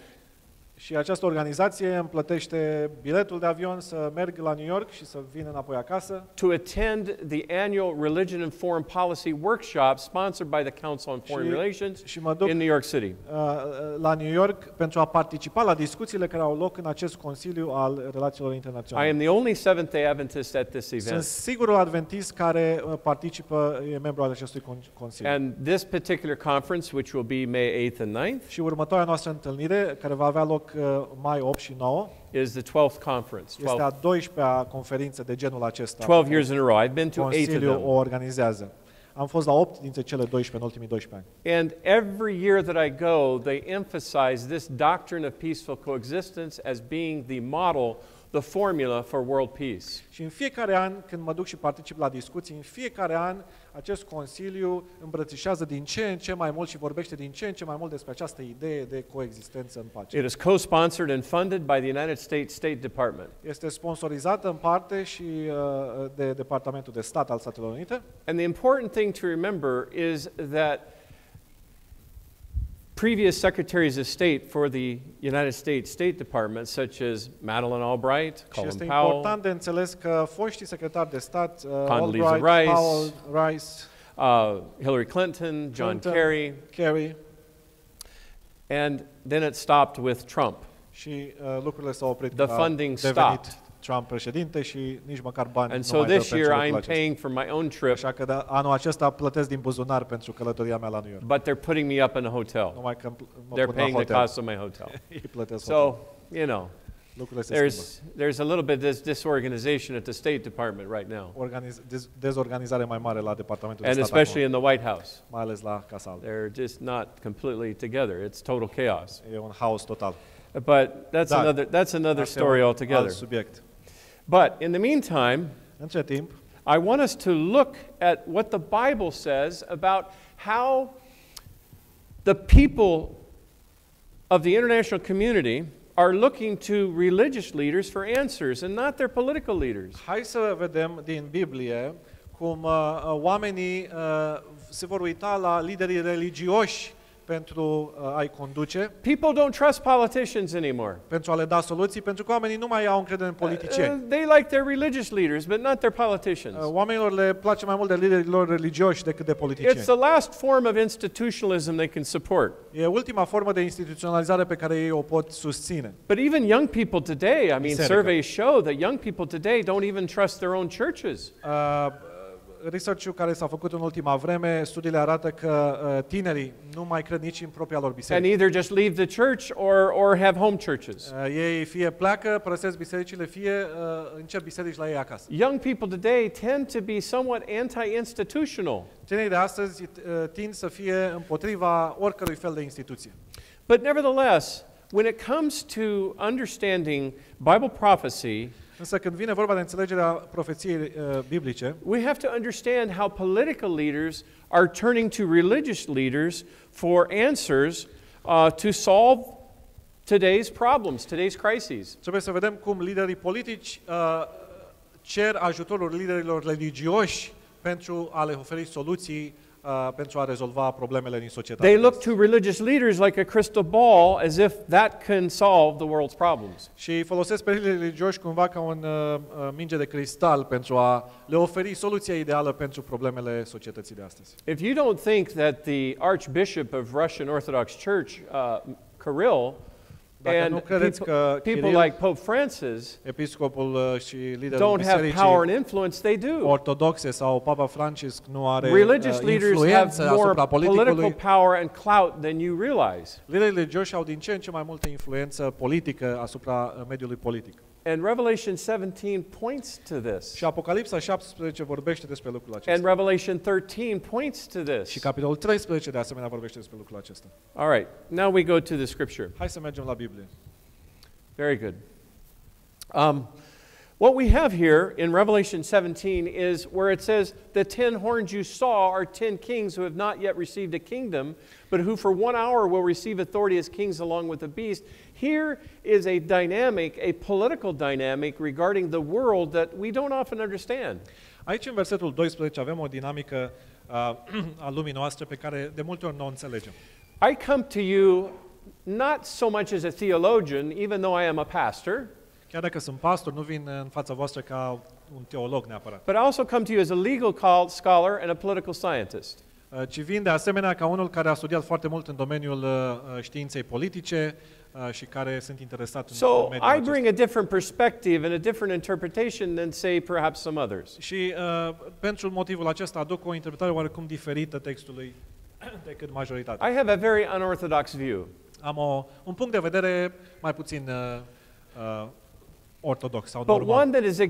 Și această organizație îmi plătește biletul de avion să merg la New York și să vin înapoi acasă. To attend the annual Religion and Foreign Policy workshop sponsored by the Council on Foreign Relations in New York City. La New York pentru a participa la discuțiile care au loc în acest Consiliu al Relațiilor Internaționale. I am the only Seventh-day Adventist at this event. Sunt singurul adventist care participă, e membru al acestui Consiliu. And this particular conference, which will be May 8th and 9th, și următoarea noastră întâlnire, care va avea loc mai 8 și 9, is the 12th conference. Este a 12-a conferință de genul acesta. 12 years in a row. I've been to 8 of them. O organizează. Am fost la 8 dintre cele 12 în ultimii 12 ani. And every year that I go, they emphasize this doctrine of peaceful coexistence as being the model, the formula for world peace. Și în fiecare an, când mă duc și particip la discuții, în fiecare an acest Consiliu îmbrățișează din ce în ce mai mult și vorbește din ce în ce mai mult despre această idee de coexistență în pace. It is co-sponsored and funded by the United States State Department. Este sponsorizată în parte și de Departamentul de Stat al Statelor Unite. And the important thing to remember is that previous secretaries of state for the United States State Department, such as Madeleine Albright, Colin Este Powell, important de înțeles că foștii secretari de stat, Condoleezza Albright, Rice, Powell, Rice, Hillary Clinton, John Kerry, Kerry, and then it stopped with Trump. Și lucrurile s-au oprit. The funding stopped. Trump președinte și nici măcar bani And nu so mai dă this pentru year lucrul I'm acesta. paying for my own trip, Așa că anul acesta plătesc din buzunar pentru călătoria mea la New York. but they're putting me up in a hotel. Numai că mă They're pun la paying the hotel. cost of my hotel. Ei plătesc So, hotel. you know, Lucrurile se schimbă. there's a little bit of disorganization at the State Department right now, Dezorganizare mai mare la Departamentul de and Stat especially acum, in the White House. mai ales la Casa Albă. They're just not completely together. It's total chaos. E un haos total. But that's Dar, another asta e story un altogether. alt subiect. But in the meantime, Între timp, I want us to look at what the Bible says about how the people of the international community are looking to religious leaders for answers and not their political leaders. hai să vedem din Biblie cum oamenii se vor uita la liderii religioși pentru a-i conduce, People don't trust politicians anymore. pentru a le da soluții, pentru că oamenii nu mai au încredere în politicieni. They like their religious leaders, but not their politicians. Oamenilor le place mai mult de liderii lor religioși decât de politicieni. It's the last form of institutionalism they can support. E ultima formă de instituționalizare pe care ei o pot susține. But even young people today, I mean, Biserica. surveys show that young people today don't even trust their own churches. Research-ul care s-a făcut în ultima vreme, studiile arată că tinerii nu mai cred nici în propria lor And biserică. either just leave the church or have home churches. Ei fie pleacă, părăsesc bisericile, fie încep biserici la ei acasă. Young people today tend to be somewhat anti-institutional. Tinerii de astăzi tind să fie împotriva oricărui fel de instituție. But nevertheless, when it comes to understanding Bible prophecy, Însă când vine vorba de înțelegerea profeției biblice, we have to understand how political leaders are turning to religious leaders for answers to solve today's problems, today's crises. trebuie să vedem cum liderii politici cer ajutorul liderilor religioși pentru a le oferi soluții pentru a rezolva problemele din societate. They look to religious leaders like a crystal ball as if that can solve the world's problems. Și folosesc pe liderii religioși cumva ca un minge de cristal pentru a le oferi soluția ideală pentru problemele societății de astăzi. If you don't think that the Archbishop of Russian Orthodox Church, Kirill, Dacă nu and credeți că people Kiril, like Pope Francis, episcopul și liderul don't have bisericii power and influence, they do. ortodoxe sau Papa Francisc nu are Religious leaders influență have more asupra political politicului, power and clout than you realize. liderii religioși au din ce în ce mai multă influență politică asupra mediului politic. And Revelation 17 points to this. Și Apocalipsa 17 vorbește despre lucrul And acesta. Revelation 13 points to this. Și capitolul 13 de asemenea vorbește despre lucrul acesta. All right, now we go to the scripture. Hai să mergem la Biblie. Very good. What we have here in Revelation 17 is where it says, the 10 horns you saw are 10 kings who have not yet received a kingdom, but who for 1 hour will receive authority as kings along with the beast. Here is a dynamic, a political dynamic regarding the world that we don't often understand. Aici în versetul 12 avem o dinamică a lumii noastre pe care de multe ori nu o înțelegem. I come to you not so much as a theologian, even though I am a pastor, Chiar dacă sunt pastor, nu vin în fața voastră ca un teolog neapărat, but I also come to you as a legal scholar and a political scientist. ci vin de asemenea ca unul care a studiat foarte mult în domeniul științei politice și care sunt interesat în So mediul I acesta. bring a different perspective and a different interpretation than, say, perhaps some others. Și pentru motivul acesta aduc o interpretare oarecum diferită textului decât majoritatea. I have a very unorthodox view. Am un punct de vedere mai puțin ortodox sau But normal. one that is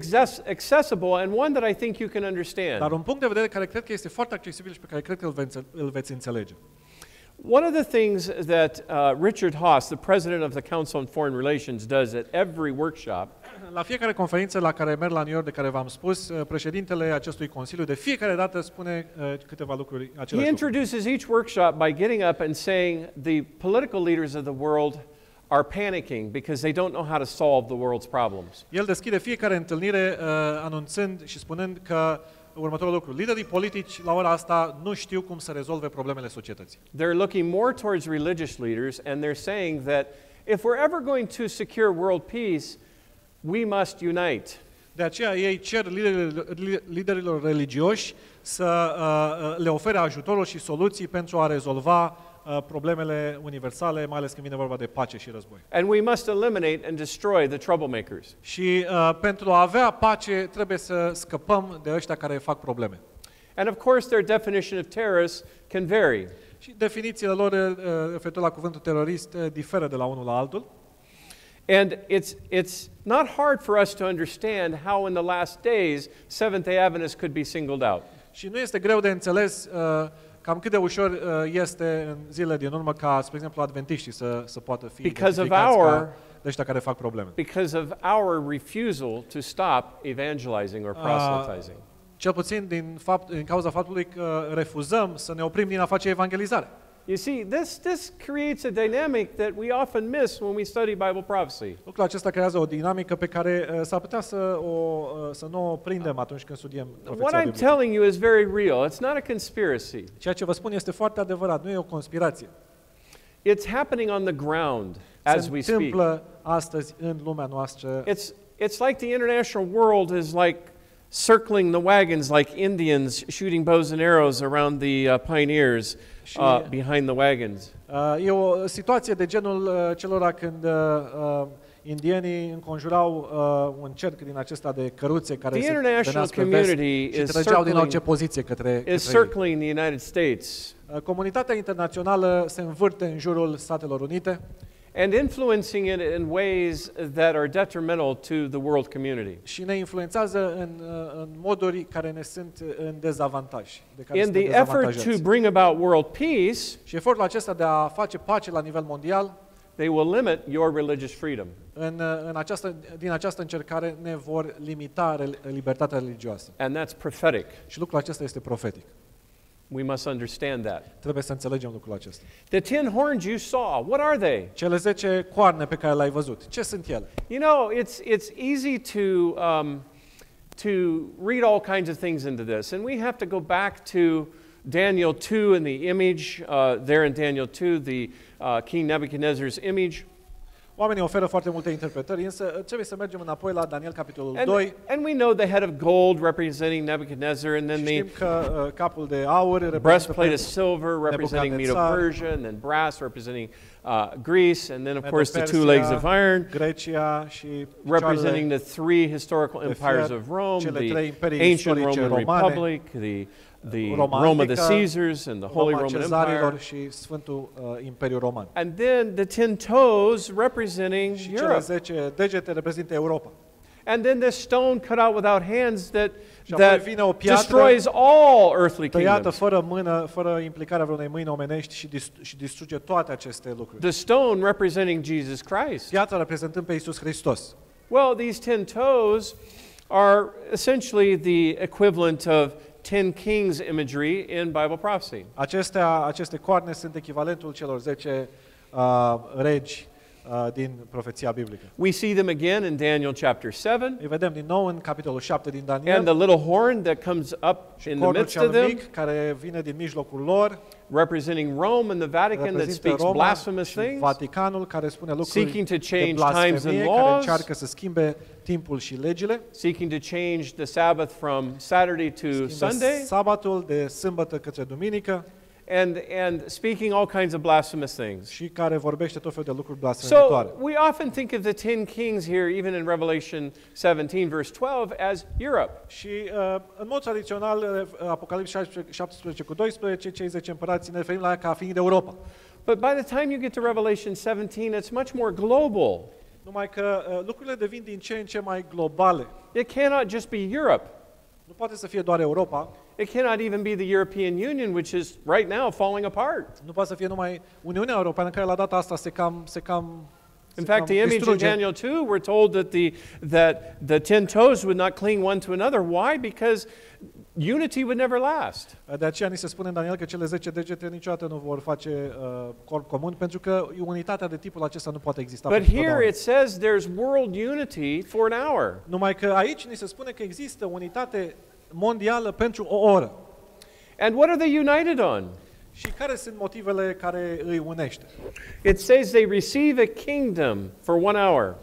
accessible and one that I think you can Dar understand. un punct de vedere care cred că este foarte accesibil și pe care cred că îl veți înțelege. One of the things that Richard Haas, the president of the Council on Foreign Relations, does at every workshop La fiecare conferință la care merg la New York, de care v-am spus, președintele acestui consiliu de fiecare dată spune câteva lucruri he aceleași lucruri. introduces each workshop by getting up and saying the political leaders of the world are panicking because they don't know how to solve the world's problems. El deschide fiecare întâlnire anunțând și spunând că următorul lucru: liderii politici la ora asta nu știu cum să rezolve problemele societății. They're looking more towards religious leaders and they're saying that if we're ever going to secure world peace, we must unite. De aceea ei cer liderilor religioși să le ofere ajutorul și soluții pentru a rezolva problemele universale, mai ales când vine vorba de pace și război. And we must eliminate and destroy the troublemakers. Și pentru a avea pace trebuie să scăpăm de ăștia care fac probleme. And of course their definition of terrorists can vary. Și definițiile lor referitor la cuvântul terorist diferă de la unul la altul. And it's not hard for us to understand how in the last days Seventh-day Adventists could be singled out. Și nu este greu de înțeles cam cât de ușor este în zilele din urmă ca, spre exemplu, adventiștii să poată fi identificați ca de ăștia care fac probleme. Because of our refusal to stop evangelizing or proselytizing. Cel puțin din cauza faptului că refuzăm să ne oprim din a face evangelizare. You see, this creates a dynamic that we often miss when we study Bible prophecy. Lucrul acesta creează o dinamică pe care s-ar putea să nu o prindem atunci când studiem profeția What I'm biblică. telling you is very real. It's not a conspiracy. Ceea ce vă spun este foarte adevărat, nu e o conspirație. It's happening on the ground as we Se speak. întâmplă astăzi în lumea noastră. It's like the international world is like circling the wagons like Indians shooting bows and arrows around the pioneers behind the wagons. E o situație de genul celora când indienii înconjurau un cerc din acesta de căruțe care se veneau spre vest și trăgeau din orice poziție către ei. Circling the United States. Comunitatea internațională se învârte în jurul Statelor Unite and influencing it in ways that are detrimental to the world community. Și ne influențează în moduri care ne sunt în dezavantaj. In the effort to bring about world peace, și efortul acesta de a face pace la nivel mondial, they will limit your religious freedom. Din această încercare ne vor limita libertatea religioasă. And that's prophetic. Și lucrul acesta este profetic. We must understand that. Trebuie să înțelegem lucrul acesta. The 10 horns you saw, what are they? Cele 10 coarne pe care le-ai văzut, ce sunt ele? You know, it's easy to read all kinds of things into this, and we have to go back to Daniel 2 and the image there in Daniel 2, the King Nebuchadnezzar's image. Oamenii oferă foarte multe interpretări, însă trebuie să mergem înapoi la Daniel capitolul 2. And we know the head of gold representing Nebuchadnezzar, and then știm că capul de aur breastplate of silver representing Medo-Persia, and then brass representing Greece, and then of course the 2 legs of iron Grecia și representing the 3 historical empires of Rome, the ancient Roman Republic, the Rome of the Caesars and the Holy Roman Empire. Și Sfântul Imperiu Roman. And then the 10 toes representing Europe. Cele 10 degete reprezintă Europa. And then this stone cut out without hands that destroys all earthly kingdoms. Fără mână, fără implicarea vreunei mâini omenești și distruge toate aceste lucruri. The stone representing Jesus Christ. Piatra reprezentând pe Iisus Hristos. Well, these 10 toes are essentially the equivalent of 10 kings imagery in Bible prophecy. Aceste coarne sunt echivalentul celor 10 regi din profeția biblică. We see them again in Daniel chapter 7. Îi vedem din nou în capitolul 7 din Daniel. And the little horn that comes up in the midst of them, care vine din mijlocul lor, representing Rome and the Vatican that speaks blasphemous things, Vaticanul care spune lucruri seeking to change de times and care laws, încearcă să schimbe timpul și legile, seeking to change the Sabbath from Saturday to Sunday, sabatul de sâmbătă către duminică, and speaking all kinds of blasphemous things. Și care vorbește tot felul de lucruri blasfemitoare. So we often think of the 10 kings here, even in Revelation 17 verse 12, as Europe. Și în mod tradițional, Apocalipsa 17:12, cei 10 împărați ne referim la ca fiind de Europa. But by the time you get to Revelation 17, it's much more global. Numai că lucrurile devin din ce în ce mai globale. It cannot just be Europe. Nu poate să fie doar Europa. It cannot even be the European Union, which is right now falling apart. Nu poate să fie numai Uniunea Europeană, care la data asta se cam In fact, the image in Daniel 2, we're told that the 10 toes would not cling one to another. Why? Because unity would never last. De aceea ni se spune în Daniel că cele 10 degete niciodată nu vor face corp comun, pentru că unitatea de tipul acesta nu poate exista. But here it says there's world unity for an hour. Numai că aici ni se spune că există unitate mondială pentru o oră. And what are they united on? Și care sunt motivele care îi unește? It says they receive a kingdom for 1 hour.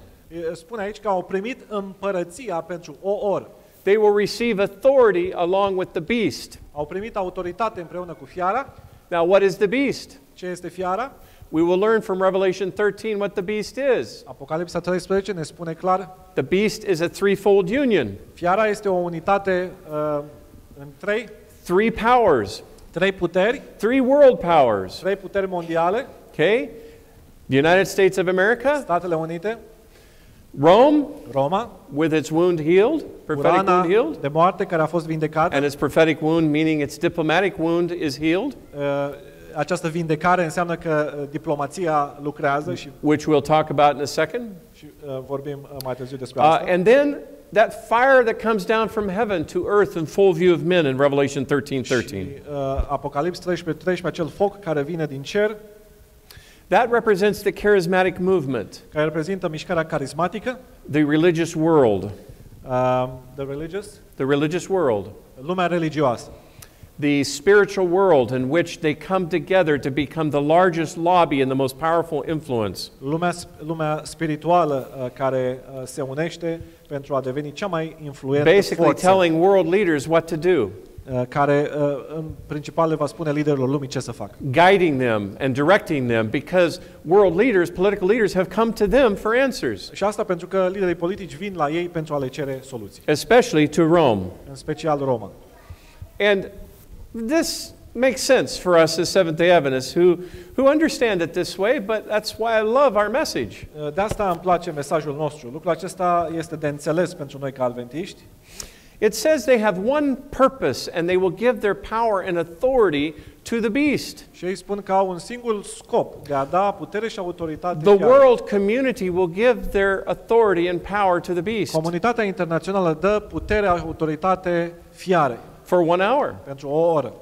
Spune aici că au primit împărăția pentru o oră. They will receive authority along with the beast. Au primit autoritate împreună cu fiara. Now, what is the beast? Ce este fiara? We will learn from Revelation 13 what the beast is. Apocalipsa 13 ne spune clar. The beast is a threefold union. Fiara este o unitate în trei. Three powers. Trei puteri. Three world powers. Trei puteri mondiale. Okay? The United States of America. Statele Unite. Roma, with its wound healed, prophetic wound healed, de moarte care a fost vindecată, and its prophetic wound, meaning its diplomatic wound, is healed. Această vindecare înseamnă că diplomația lucrează și which we'll talk about in a second. Și vorbim mai târziu despre asta. And then that fire that comes down from heaven to earth in full view of men in Revelation 13:13. Apocalips 13, acel foc care vine din cer. That represents the charismatic movement. Care reprezintă mișcarea carismatică. The religious world. The religious world. Lumea religioasă. The spiritual world in which they come together to become the largest lobby and the most powerful influence. Lumea spirituală care se unește pentru a deveni cea mai influentă forță. Basically telling world leaders what to do. Care în principal le va spune liderilor lumii ce să facă. Guiding them and directing them because world leaders, political leaders have come to them for answers. Și asta pentru că liderii politici vin la ei pentru a le cere soluții. Especially to Rome. În special Roma. And this makes sense for us as Seventh-day Adventists who understand it this way, but that's why I love our message. De asta îmi place mesajul nostru. Lucrul acesta este de înțeles pentru noi ca adventiști. It says they have one purpose and they will give their power and authority to the beast. Și ei spun că au un singur scop, de a da putere și autoritate. The world community will give their authority and power to the beast. Comunitatea internațională dă putere, autoritate fiarei. For 1 hour. Pentru o oră.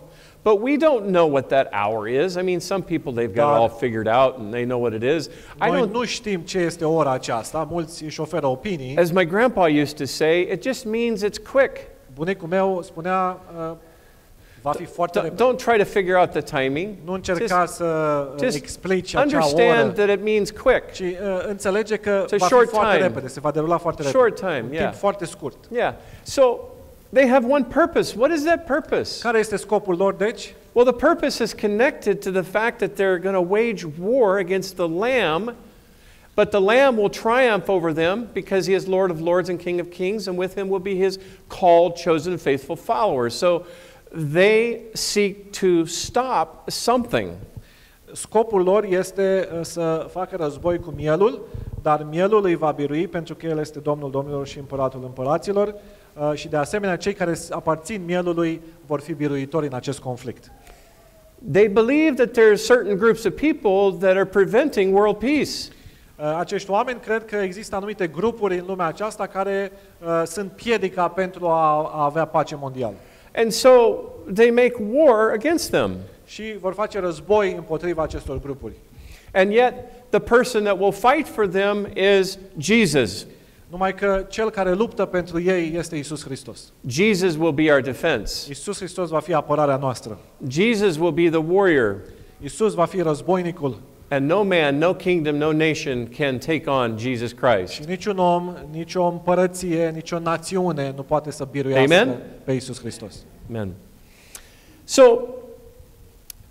But we don't know what that hour is. I mean, some people, they've got it all figured out and they know what it is. Noi nu știm ce este ora aceasta. Mulți își oferă opinii. As my grandpa used to say, it just means it's quick. Bunicul meu spunea va fi foarte repede. Don't try to figure out the timing. Nu încerca să explici acea oră. Understand that it means quick. Și înțelege că va fi foarte repede, se va derula foarte repede. Short time, yeah. Timp foarte scurt. Yeah. So they have one purpose. What is that purpose? Care este scopul lor, deci? Well, the purpose is connected to the fact that they're going to wage war against the Lamb, but the Lamb will triumph over them because he is Lord of Lords and King of Kings, and with him will be his called, chosen, faithful followers. So they seek to stop something. Scopul lor este să facă război cu mielul, dar mielul îi va birui pentru că el este Domnul domnilor și Împăratul împăraților. Și de asemenea, cei care aparțin mielului vor fi biruitori în acest conflict. They believe that there are certain groups of people that are preventing world peace. Acești oameni cred că există anumite grupuri în lumea aceasta care sunt piedica pentru a avea pace mondială. And so they make war against them. Și vor face război împotriva acestor grupuri. And yet the person that will fight for them is Jesus. Numai că cel care luptă pentru ei este Iisus Hristos. Jesus will be our defense. Iisus Hristos va fi apărarea noastră. Jesus will be the warrior. Iisus va fi războinicul. And no man, no kingdom, no nation can take on Jesus Christ. Și niciun om, nicio împărăție, nicio națiune nu poate să biruiască pe Iisus Hristos. Amen. So,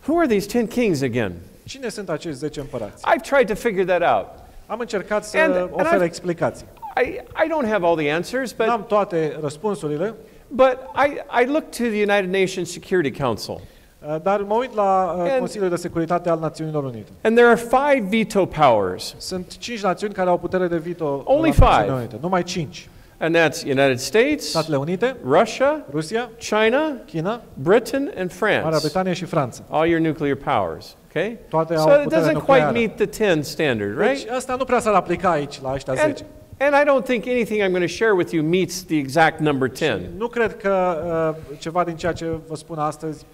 who are these 10 kings again? Cine sunt acești 10 împărați? I've tried to figure that out. Am încercat să ofer explicații. I don't have all the answers, but n-am toate răspunsurile. But I look to the United Nations Security Council. Dar mă uit la Consiliul de Securitate al Națiunilor Unite. And there are 5 veto powers. Sunt 5 națiuni care au putere de veto. Only 5. Numai 5. And that's United States, Statele Unite, Rusia, China, Britain, and France. Marea Britanie și Franța. All your nuclear powers. Okay? Toate so it doesn't quite meet the 10 standard, right? Deci asta nu prea s-ar aplica aici la ăștia 10. And I don't think anything I'm going to share with you meets the exact number 10. Nu cred că ceva din ceea ce vă spun astăzi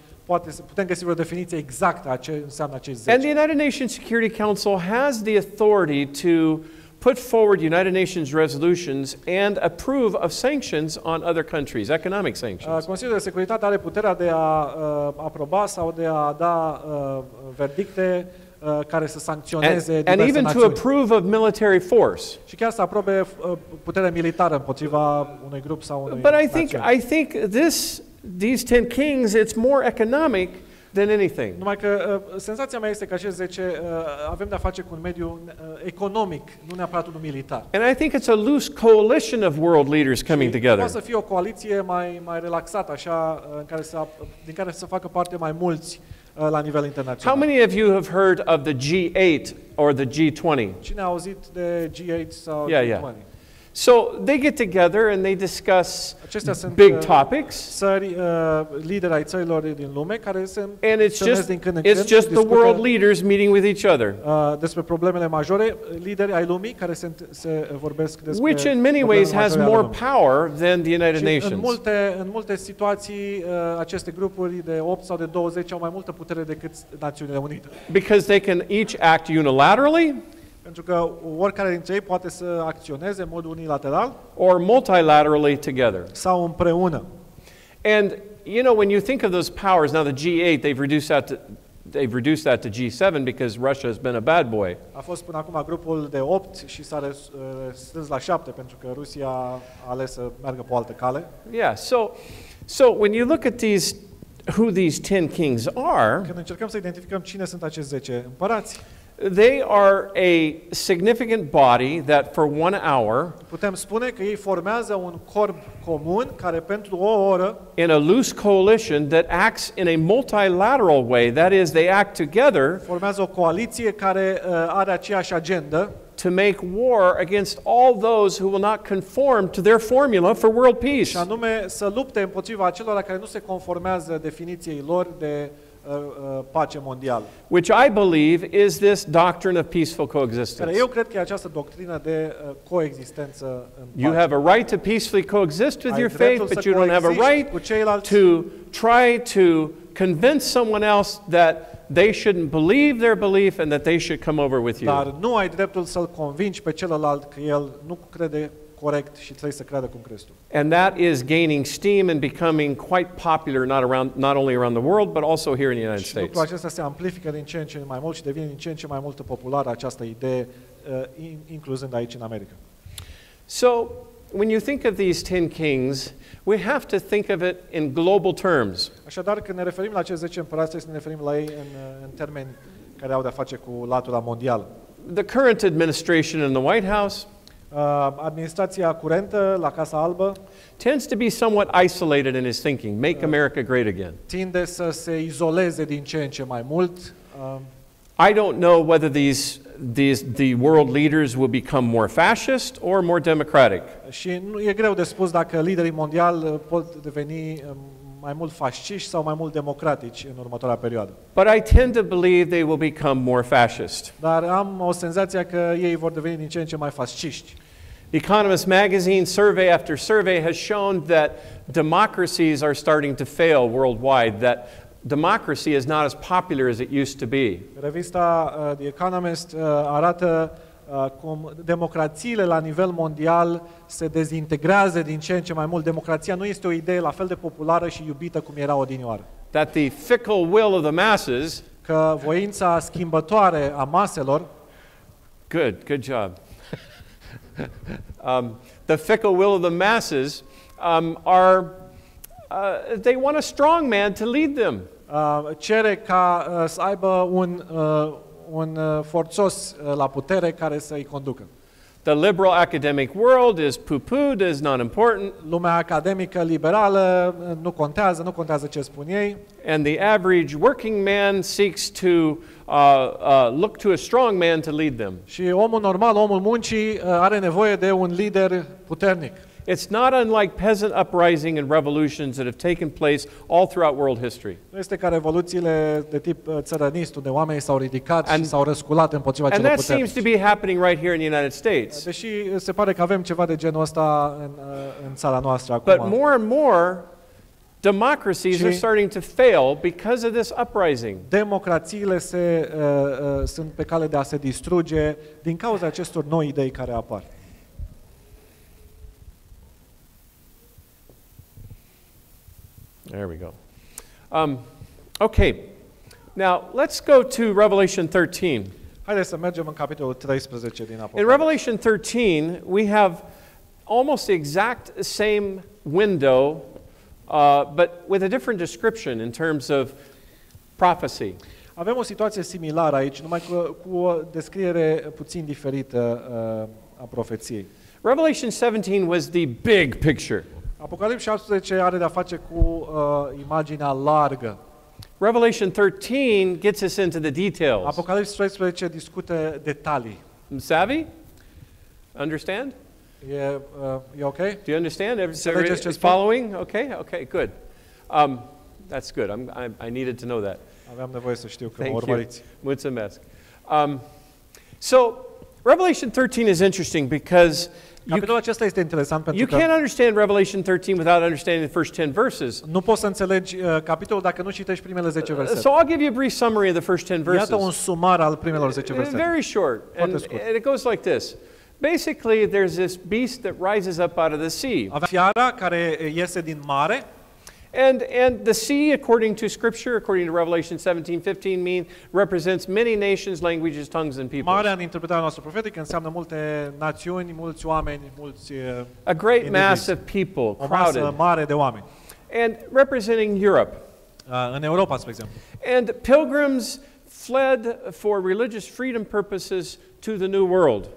putem găsi o definiție exactă a ce înseamnă acești 10. And the United Nations Security Council has the authority to put forward United Nations resolutions and approve of sanctions on other countries, economic sanctions. Consiliul de Securitate are puterea de a aproba sau de a da verdicte care să sancționeze diverse națiuni. And even to approve of military force. Și chiar să aprobe putere militară împotriva unui grup sau unui But I think these 10 kings, it's more economic than anything. Numai că senzația mea este că acești 10 avem de-a face cu un mediu economic, nu neapărat unul militar. And I think it's a loose coalition of world leaders coming together. Poate să fie o coaliție mai relaxată, așa, din care să facă parte mai mulți la nivel internațional. How many of you have heard of the G8 or the G20? Cine a auzit de G8 sau Yeah. G20? So they get together and they discuss Acestea sunt big topics. țări, lideri ai țărilor din lume care se And întâlnesc din când în când it's just și the discută, world leaders meeting with each other. Despre problemele majore, lideri ai lumii care se vorbesc despre Which in many ways has more power than the United Nations. În multe situații aceste grupuri de 8 sau de 20 au mai multă putere decât Națiunile Unite. Because they can each act unilaterally. Pentru că oricare dintre ei poate să acționeze în mod unilateral or multilaterally together. Sau împreună. And you know, when you think of those powers, now the G8, they've reduced that to G7 because Russia has been a bad boy. A fost până acum grupul de 8 și s-a restrâns la 7 pentru că Rusia a ales să meargă pe o altă cale. Yeah, so when you look at who these 10 kings are, când încercăm să identificăm cine sunt acești 10 împărați, they are a significant body that for 1 hour, putem spune că ei formează un corp comun care pentru o oră, in a loose coalition that acts in a multilateral way, that is, they act together, formează o coaliție care are aceeași agendă, to make war against all those who will not conform to their formula for world peace. Și anume să lupte împotriva acelora care nu se conformează definiției lor de pace mondială. Which I believe is this doctrine of peaceful coexistence. Eu cred că e această doctrină de coexistență în pace. You have a right to peacefully coexist with your faith, but you don't have a right to try to convince someone else that they shouldn't believe their belief and that they should come over with you. Dar nu ai dreptul să-l convingi pe celălalt că el nu crede corect și trebuie să creadă cum crezi tu. And that is gaining steam and becoming quite popular not only around the world but also here in the United States. Lucrul acesta se amplifică din ce în ce mai mult și devine din ce în ce mai mult populară această idee, incluzând aici în America. So, when you think of these 10 kings, we have to think of it in global terms. Așadar, când ne referim la acești 10 împărați, trebuie să ne referim la ei în termeni care au de-a face cu latura mondială. The current administration in the White House administrația curentă la Casa Albă tends to be somewhat isolated in his thinking, make America great again. Tinde să se izoleze din ce în ce mai mult. I don't know whether the world leaders will become more fascist or more democratic. Și nu e greu de spus dacă liderii mondiali pot deveni mai mult fasciști sau mai mult democratici în următoarea perioadă. But I tend to believe they will become more fascist. Dar am o senzație că ei vor deveni din ce în ce mai fasciști. The Economist magazine, survey after survey, has shown that democracies are starting to fail worldwide, that democracy is not as popular as it used to be. Revista The Economist arată cum democrațiile la nivel mondial se dezintegrează din ce în ce mai mult. Democrația nu este o idee la fel de populară și iubită cum era odinioară. That the fickle will of the masses, că voința schimbătoare a maselor, good job. The fickle will of the masses they want a strong man to lead them. Cere ca să aibă un forțos la putere care să-i conducă. The liberal academic world is poo-pooed, is not important. Lumea academică liberală nu contează ce spun ei. And the average working man seeks to look to a strong man to lead them. Și omul normal, omul muncii, are nevoie de un lider puternic. It's not unlike peasant uprising and revolutions that have taken place all throughout world history. Nu este ca revoluțiile de tip țărănist, unde oamenii s-au ridicat și s-au răsculat împotriva celor puternici. And that seems to be happening right here in the United States. Deși se pare că avem ceva de genul ăsta în țara noastră acum. But more and more democracies are starting to fail because of this uprising. Democrațiile sunt pe cale de a se distruge din cauza acestor noi idei care apar. There we go. Okay, now let's go to Revelation 13. Haideți să mergem în capitolul 13 din Apocalipsa. In Revelation 13, we have almost the exact same window, but with a different description in terms of prophecy. Avem o situație similară aici, numai cu o descriere puțin diferită a profeției. Revelation 17 was the big picture. Apocalipsa 17 are de-a face cu imaginea largă. Revelation 13 gets us into the details. Apocalipsa 13 discută detalii. Savvy? Understand? E okay? Do you understand? Înțelegeți ce Everybody is spun? following? Okay, good. That's good. I needed to know that. Aveam nevoie să știu că mă Thank you. urmăriți. Mulțumesc. So, Revelation 13 is interesting because Capitolul acesta este interesant pentru you că can't understand Revelation 13 without understanding the first 10 verses. nu poți să înțelegi capitolul dacă nu citești primele 10 versete. So I'll give you a brief summary of the first 10 verses. Iată un sumar al primelor 10 versete. Very short. And it goes like this. Basically, there's this beast that rises up out of the sea. Avea fiara care iese din mare. And the sea, according to Scripture, according to Revelation 17:15, represents many nations, languages, tongues, and peoples. Marea, în interpretarea noastră profetică, înseamnă multe națiuni, mulți oameni, mulți a great mass of people, o masă mare de oameni. And representing Europe. În Europa, spre exemplu. And pilgrims fled for religious freedom purposes to the New World.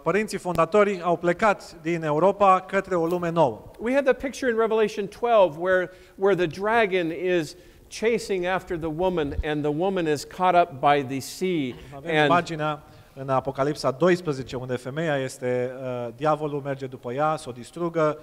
Părinții fondatori au plecat din Europa către o lume nouă. We have the picture in Revelation 12 where the dragon is chasing after the woman and the woman is caught up by the sea. Avem imaginea în Apocalipsa 12 unde femeia este diavolul merge după ea, să o distrugă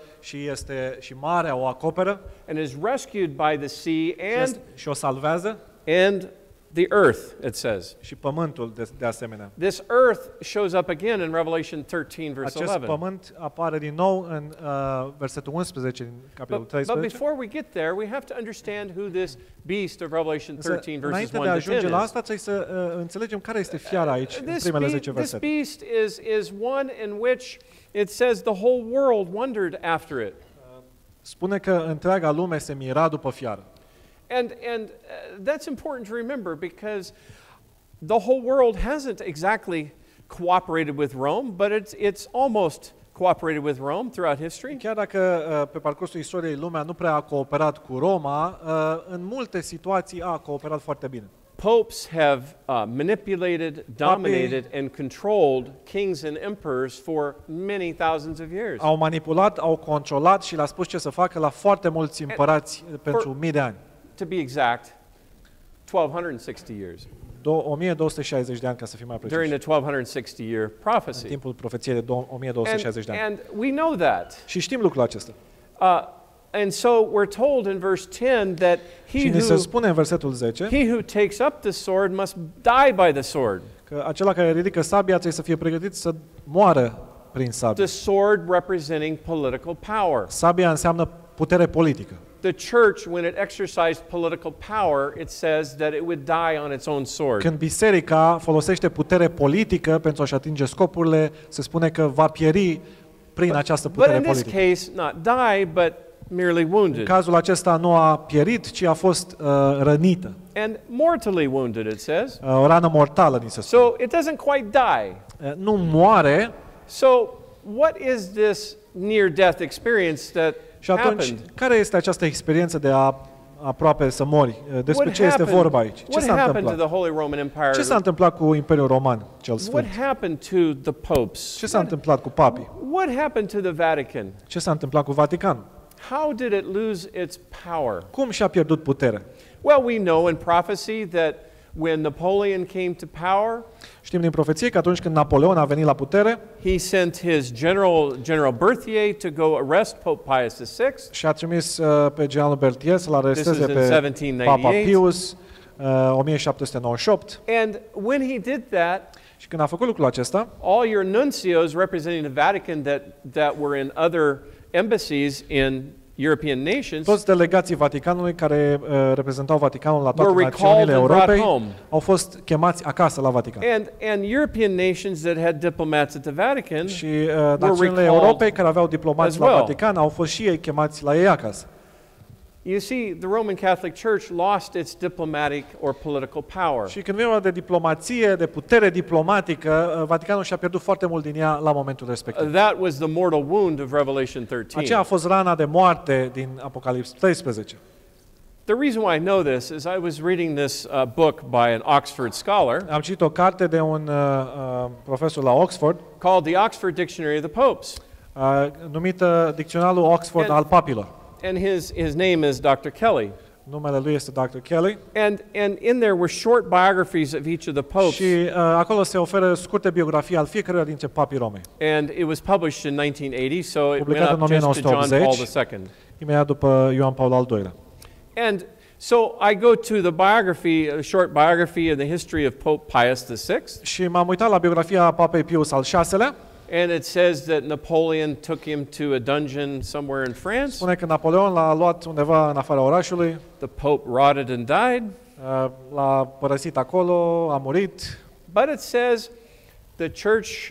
și marea o acoperă. And is rescued by the sea și o salvează. And the earth, it says. Și pământul de asemenea. This earth shows up again in Revelation 13 verse 11. Acest pământ apare din nou în versetul 11 din capitolul 13. But before we get there, we have to understand who this beast of Revelation 13 verses 1 to 10 is. Înainte de a ajunge la asta, trebuie să înțelegem care este fiara aici în primele 10 versete. This beast is one in which it says the whole world wondered after it. Spune că întreaga lume se mira după fiară. And that's important to remember because the whole world hasn't exactly cooperated with Rome, but it's almost cooperated with Rome throughout history. Chiar dacă pe parcursul istoriei lumea nu prea a cooperat cu Roma, în multe situații a cooperat foarte bine. Popes have manipulated, dominated and controlled kings and emperors for many thousands of years. Au manipulat, au controlat și le-a spus ce să facă la foarte mulți împărați pentru mii de ani. To be exact, 1260 years. 1260 de ani, ca să fim mai preciși. During the 1260-year prophecy. În timpul profeției de 1260 de ani. And we know that. Și știm lucrul acesta. And so we're told in verse 10 that și ni se spune în versetul 10 he who takes up the sword must die by the sword. Că acela care ridică sabia trebuie să fie pregătit să moară prin sabie. The sword representing political power. Sabia înseamnă putere politică. The church, when it exercised political power, it says that it would die on its own sword. Când biserica folosește putere politică pentru a-și atinge scopurile, se spune că va pieri prin această putere politică. But in this case, not die, but merely wounded. În cazul acesta nu a pierit, ci a fost rănită. And mortally wounded, it says. O rană mortală, ni se spune. So it doesn't quite die. Nu moare. So what is this near-death experience that și atunci, care este această experiență de a aproape să mori? Despre ce este vorba aici? Ce s-a întâmplat? Ce s-a întâmplat cu Imperiul Roman cel Sfânt? Ce s-a întâmplat cu papii? Ce s-a întâmplat cu Vaticanul? How did it lose its power? Cum și-a pierdut puterea? Well, we know in prophecy that when Napoleon came to power, știm din profeție că atunci când Napoleon a venit la putere, he sent his General Berthier to go arrest Pope Pius VI. Și a trimis pe generalul Berthier să-l aresteze pe Papa Pius 1798. And when he did that, și când a făcut lucrul acesta, all your nuncios representing the Vatican that were in other embassies in European nations, toți delegații Vaticanului care reprezentau Vaticanul la toate națiunile Europei au fost chemați acasă la Vatican. And European nations that had diplomats at the Vatican și națiunile Europei care aveau diplomați la Vatican au fost și ei chemați la ei acasă. You see, the Roman Catholic Church lost its diplomatic or political power. Și când vine de diplomație, de putere diplomatică, Vaticanul și-a pierdut foarte mult din ea la momentul respectiv. That was the mortal wound of Revelation 13. Aceea a fost rana de moarte din Apocalipsa 13. The reason why I know this is I was reading this book by an Oxford scholar. Am citit o carte de un profesor la Oxford called The Oxford Dictionary of the Popes. Numită Dicționarul Oxford al papilor. And his name is Dr. Kelly. Numele lui este Dr. Kelly. And in there were short biographies of each of the popes. Și acolo se oferă scurte biografii al fiecăruia dintre papii romei. And it was published in 1980, so it went Publicat up în just to John Paul 1980, II. imediat după Ioan Paul al II-lea. And so I go to the biography, a short biography of the history of Pope Pius VI. Și m-am uitat la biografia Papei Pius al VI-lea. And it says that Napoleon took him to a dungeon somewhere in France. Spune că Napoleon l-a luat undeva în afara orașului. The Pope rotted and died. L-a părăsit acolo, a murit. But it says the church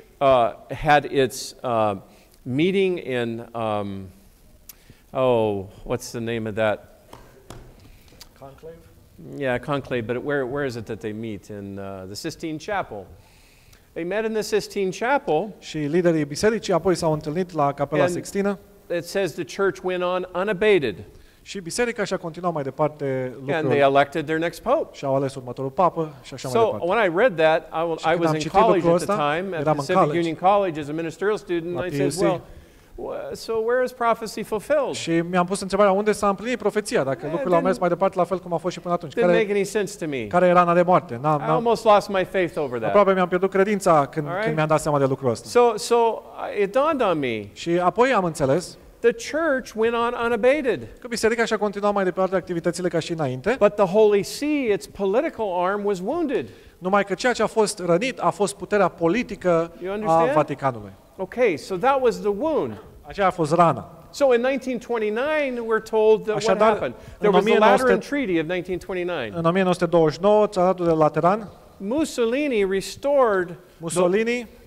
had its meeting in, what's the name of that? Conclave? Yeah, conclave, but where is it that they meet? In the Sistine Chapel. They met in the Sistine Chapel. Și liderii bisericii apoi s-au întâlnit la Capela Sixtină. It says the church went on unabated. Și biserica și-a continuat mai departe lucrul. And they elected their next pope. Și au ales următorul papă și așa mai departe. So when I read that, I was in college at the time at Pacific Union College as a ministerial student, and I said, so where is prophecy fulfilled? Și mi-am pus întrebarea unde s-a împlinit profeția, dacă lucrurile au mers mai departe la fel cum a fost și până atunci. Didn't make any sense to me. Care era rana de moarte? I almost lost my faith over that. Aproape mi-am pierdut credința când mi-am dat seama de lucrul ăsta. So it dawned on me. Și apoi am înțeles the church went on unabated. Că biserica și-a continuat mai departe activitățile ca și înainte. But the Holy See, its political arm, was wounded. Numai că ceea ce a fost rănit a fost puterea politică a Vaticanului. Okay, so that was the wound. Aceea a fost rana. So in 1929 we're told that what happened. There was the Lateran Treaty of 1929. În 1929, Tratatul de Lateran, Mussolini restored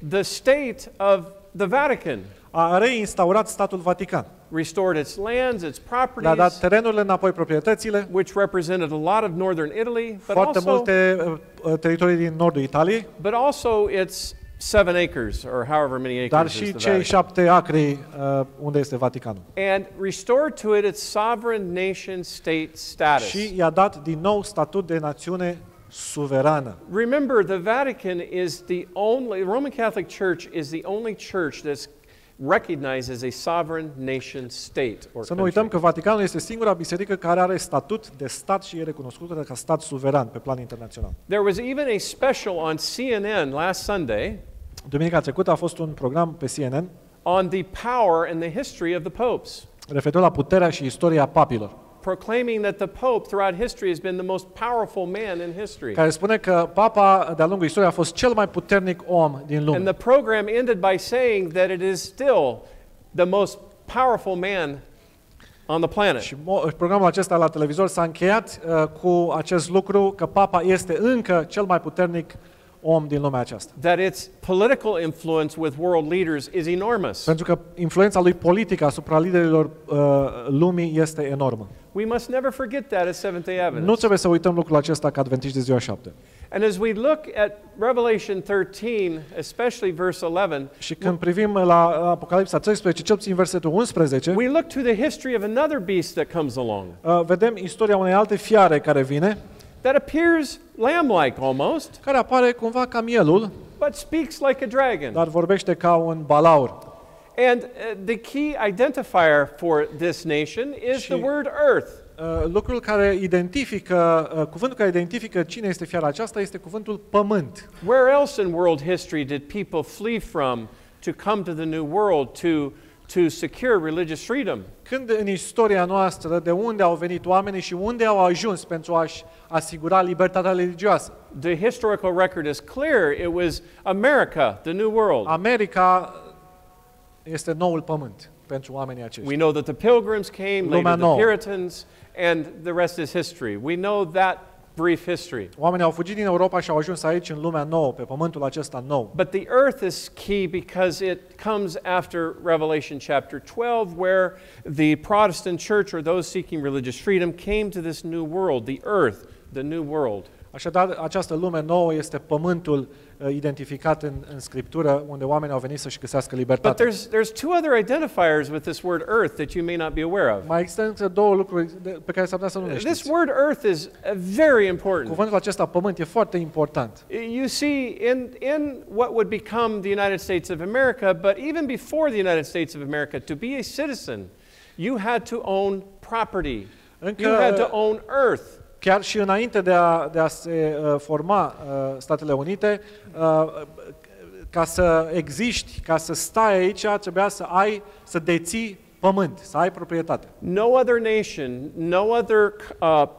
the state of the Vatican. A reinstaurat statul Vatican. Restored its lands, its properties. Le-a dat terenurile înapoi, proprietățile. Which represented a lot of northern Italy, but foarte also multe teritorii din nordul Italiei. But also its 7 acres or however many acres. Dar și cei 7 acri unde este Vaticanul. And restored to it its sovereign nation state status. Și i-a dat din nou statut de națiune suverană. Remember, the Vatican is the Roman Catholic Church is the only church that's recognized as a sovereign nation state or Să nu uităm că Vaticanul este singura biserică care are statut de stat și e recunoscută ca stat suveran pe plan internațional. There was even a special on CNN last Sunday. Duminica trecută a fost un program pe CNN on the power and the history of the popes. Referitor la puterea și istoria papilor. Proclaiming that the Pope throughout history has been the most powerful man in history. Care spune că papa de-a lungul istoriei a fost cel mai puternic om din lume. And the program ended by saying that it is still the most powerful man on the planet. Și programul acesta la televizor s-a încheiat cu acest lucru că papa este încă cel mai puternic om din lumea aceasta. That its political influence with world leaders is enormous. Pentru că influența lui politică asupra liderilor lumii este enormă. We must never forget that as Seventh-day Adventists. Nu trebuie să uităm lucrul acesta ca adventiști de ziua 7. And as we look at Revelation 13, especially verse 11, și când privim la Apocalipsa 13, cel puțin versetul 11, we look to the history of another beast that comes along. Vedem istoria unei alte fiare care vine. That appears lamb-like almost. Care apare cumva ca mielul. But speaks like a dragon. Dar vorbește ca un balaur. And the key identifier for this nation is the word earth. Lucrul care identifică, cuvântul care identifică cine este fiara aceasta este cuvântul pământ. Where else in world history did people flee from to come to the new world to secure religious freedom? Când în istoria noastră, de unde au venit oamenii și unde au ajuns pentru a-și asigura libertatea religioasă? The historical record is clear. It was America, the new world. America este noul pământ pentru oamenii aceștia. We know that the Pilgrims came, later the Puritans, and the rest is history. We know that brief history. Oamenii au fugit din Europa și au ajuns aici în lumea nouă, pe pământul acesta nou. But the earth is key because it comes after Revelation chapter 12, where the Protestant church or those seeking religious freedom came to this new world, the earth, the new world. Așadar, această lume nouă este pământul identificat în Scriptură, unde oamenii au venit să-și găsească But libertatea. there's two other identifiers with this word earth that you may not be aware of. Mai există încă două lucruri pe care s-ar putea să nu le This știți. word earth is very important. Cuvântul acesta, pământ, e foarte important. You see, in what would become the United States of America, but even before the United States of America, to be a citizen, you had to own property. You had to own earth. Chiar și înainte de a se forma Statele Unite, ca să existi, ca să stai aici, trebuia să deții pământ, să ai proprietate. No other nation, no other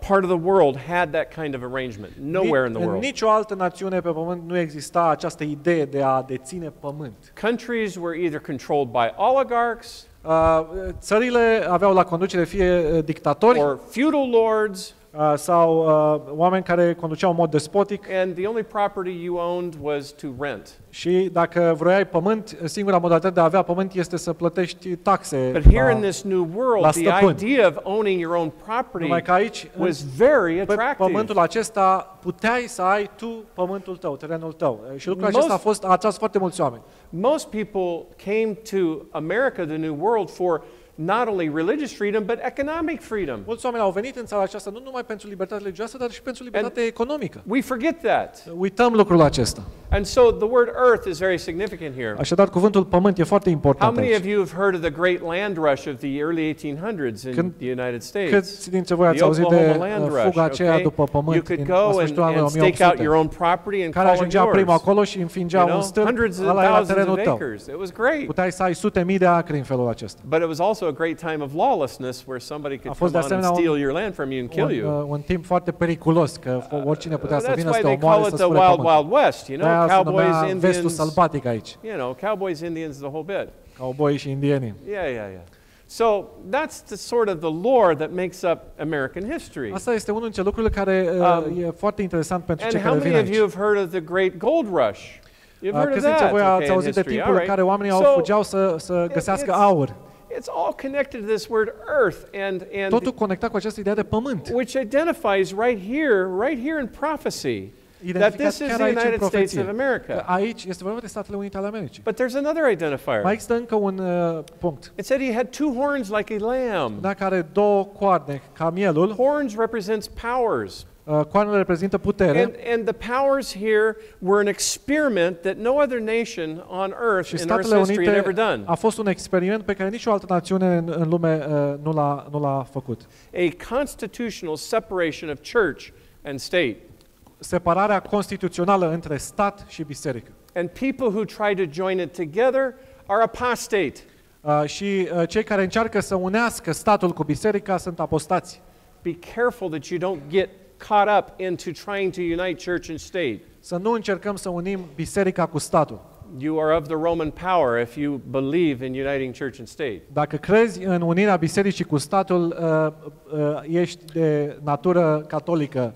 part of the world had that kind of arrangement. Nowhere in the În world. nicio altă națiune pe pământ nu exista această idee de a deține pământ. Countries were either controlled by oligarchs Țările aveau la conducere fie dictatori or feudal lords, sau oameni care conduceau în mod despotic. and the only property you owned was to rent. Și dacă vroiai pământ, singura modalitate de a avea pământ este să plătești taxe. But here in this new world, the stăpân. idea of owning your own property Numai că aici, was very pe attractive. pământul acesta, puteai să ai tu pământul tău, terenul tău. Și lucrul acesta a atras foarte mulți oameni. Most people came to America, the new world, for not only religious freedom, but economic freedom. Mulți oameni au venit în țara aceasta nu numai pentru libertate religioasă, dar și pentru libertate economică. We forget that. Uităm lucrul acesta. And so the word earth is very significant here. Așadar, cuvântul pământ e foarte How important many aici. of you have heard of the great land rush of the early 1800s in the United States? Câți dintre voi ați The auzit Oklahoma de land rush, fuga aceea okay? după You pământ could din go sfârșitul anului and stake out 1800? your own property and Care call it ajungea primul yours. acolo și înfingea un stâlp, Hundreds of ăla era thousands terenul of tău. acres. It was great. Puteai să ai sute mii de acri în felul acesta. But it was also a great time of lawlessness where somebody could A fost come de on and asemenea steal your land from you and kill you. Un timp foarte periculos, că oricine putea să That's vină why să te they omoare, call să it the spure Wild pământul. Wild West, you know, De-aia se cowboys, numea vestul Indians, sălbatic aici. you know, cowboys, Indians, the whole bit. Cowboy și indienii. Yeah. So that's the sort of the lore that makes up American history. Asta este unul dintre lucrurile care e foarte interesant pentru And cei how care vin many of you aici. have heard of the Great Gold Rush? You've heard of Câți dintre that? voi Okay, ați in auzit de history. timpul All în care right. oamenii fugeau să găsească it's- aur? It's all connected to this word earth and Totul conectat cu această idee de pământ. which identifies right here in prophecy that Identificat this is chiar the aici în United States profeție. of America. Că aici este vorba de Statele Unite ale Americii. But there's another identifier. Mai există încă un punct. It said he had two horns like a lamb. Dacă are două coarne, ca mielul, Horns represents powers. coarnele reprezintă putere. And the powers here were an experiment that no other nation on earth Și in Earth's Statele history had Unite ever done. a fost un experiment pe care nicio altă națiune în lume nu l-a făcut. A constitutional separation of church and state. Separarea constituțională între stat și biserică. And people who try to join it together are apostate. Și cei care încearcă să unească statul cu biserica sunt apostați. Be careful that you don't get caught up into trying to unite church and state. Să nu încercăm să unim biserica cu statul. You are of the Roman power if you believe in uniting church and state. Dacă crezi în unirea bisericii cu statul, ești de natură catolică,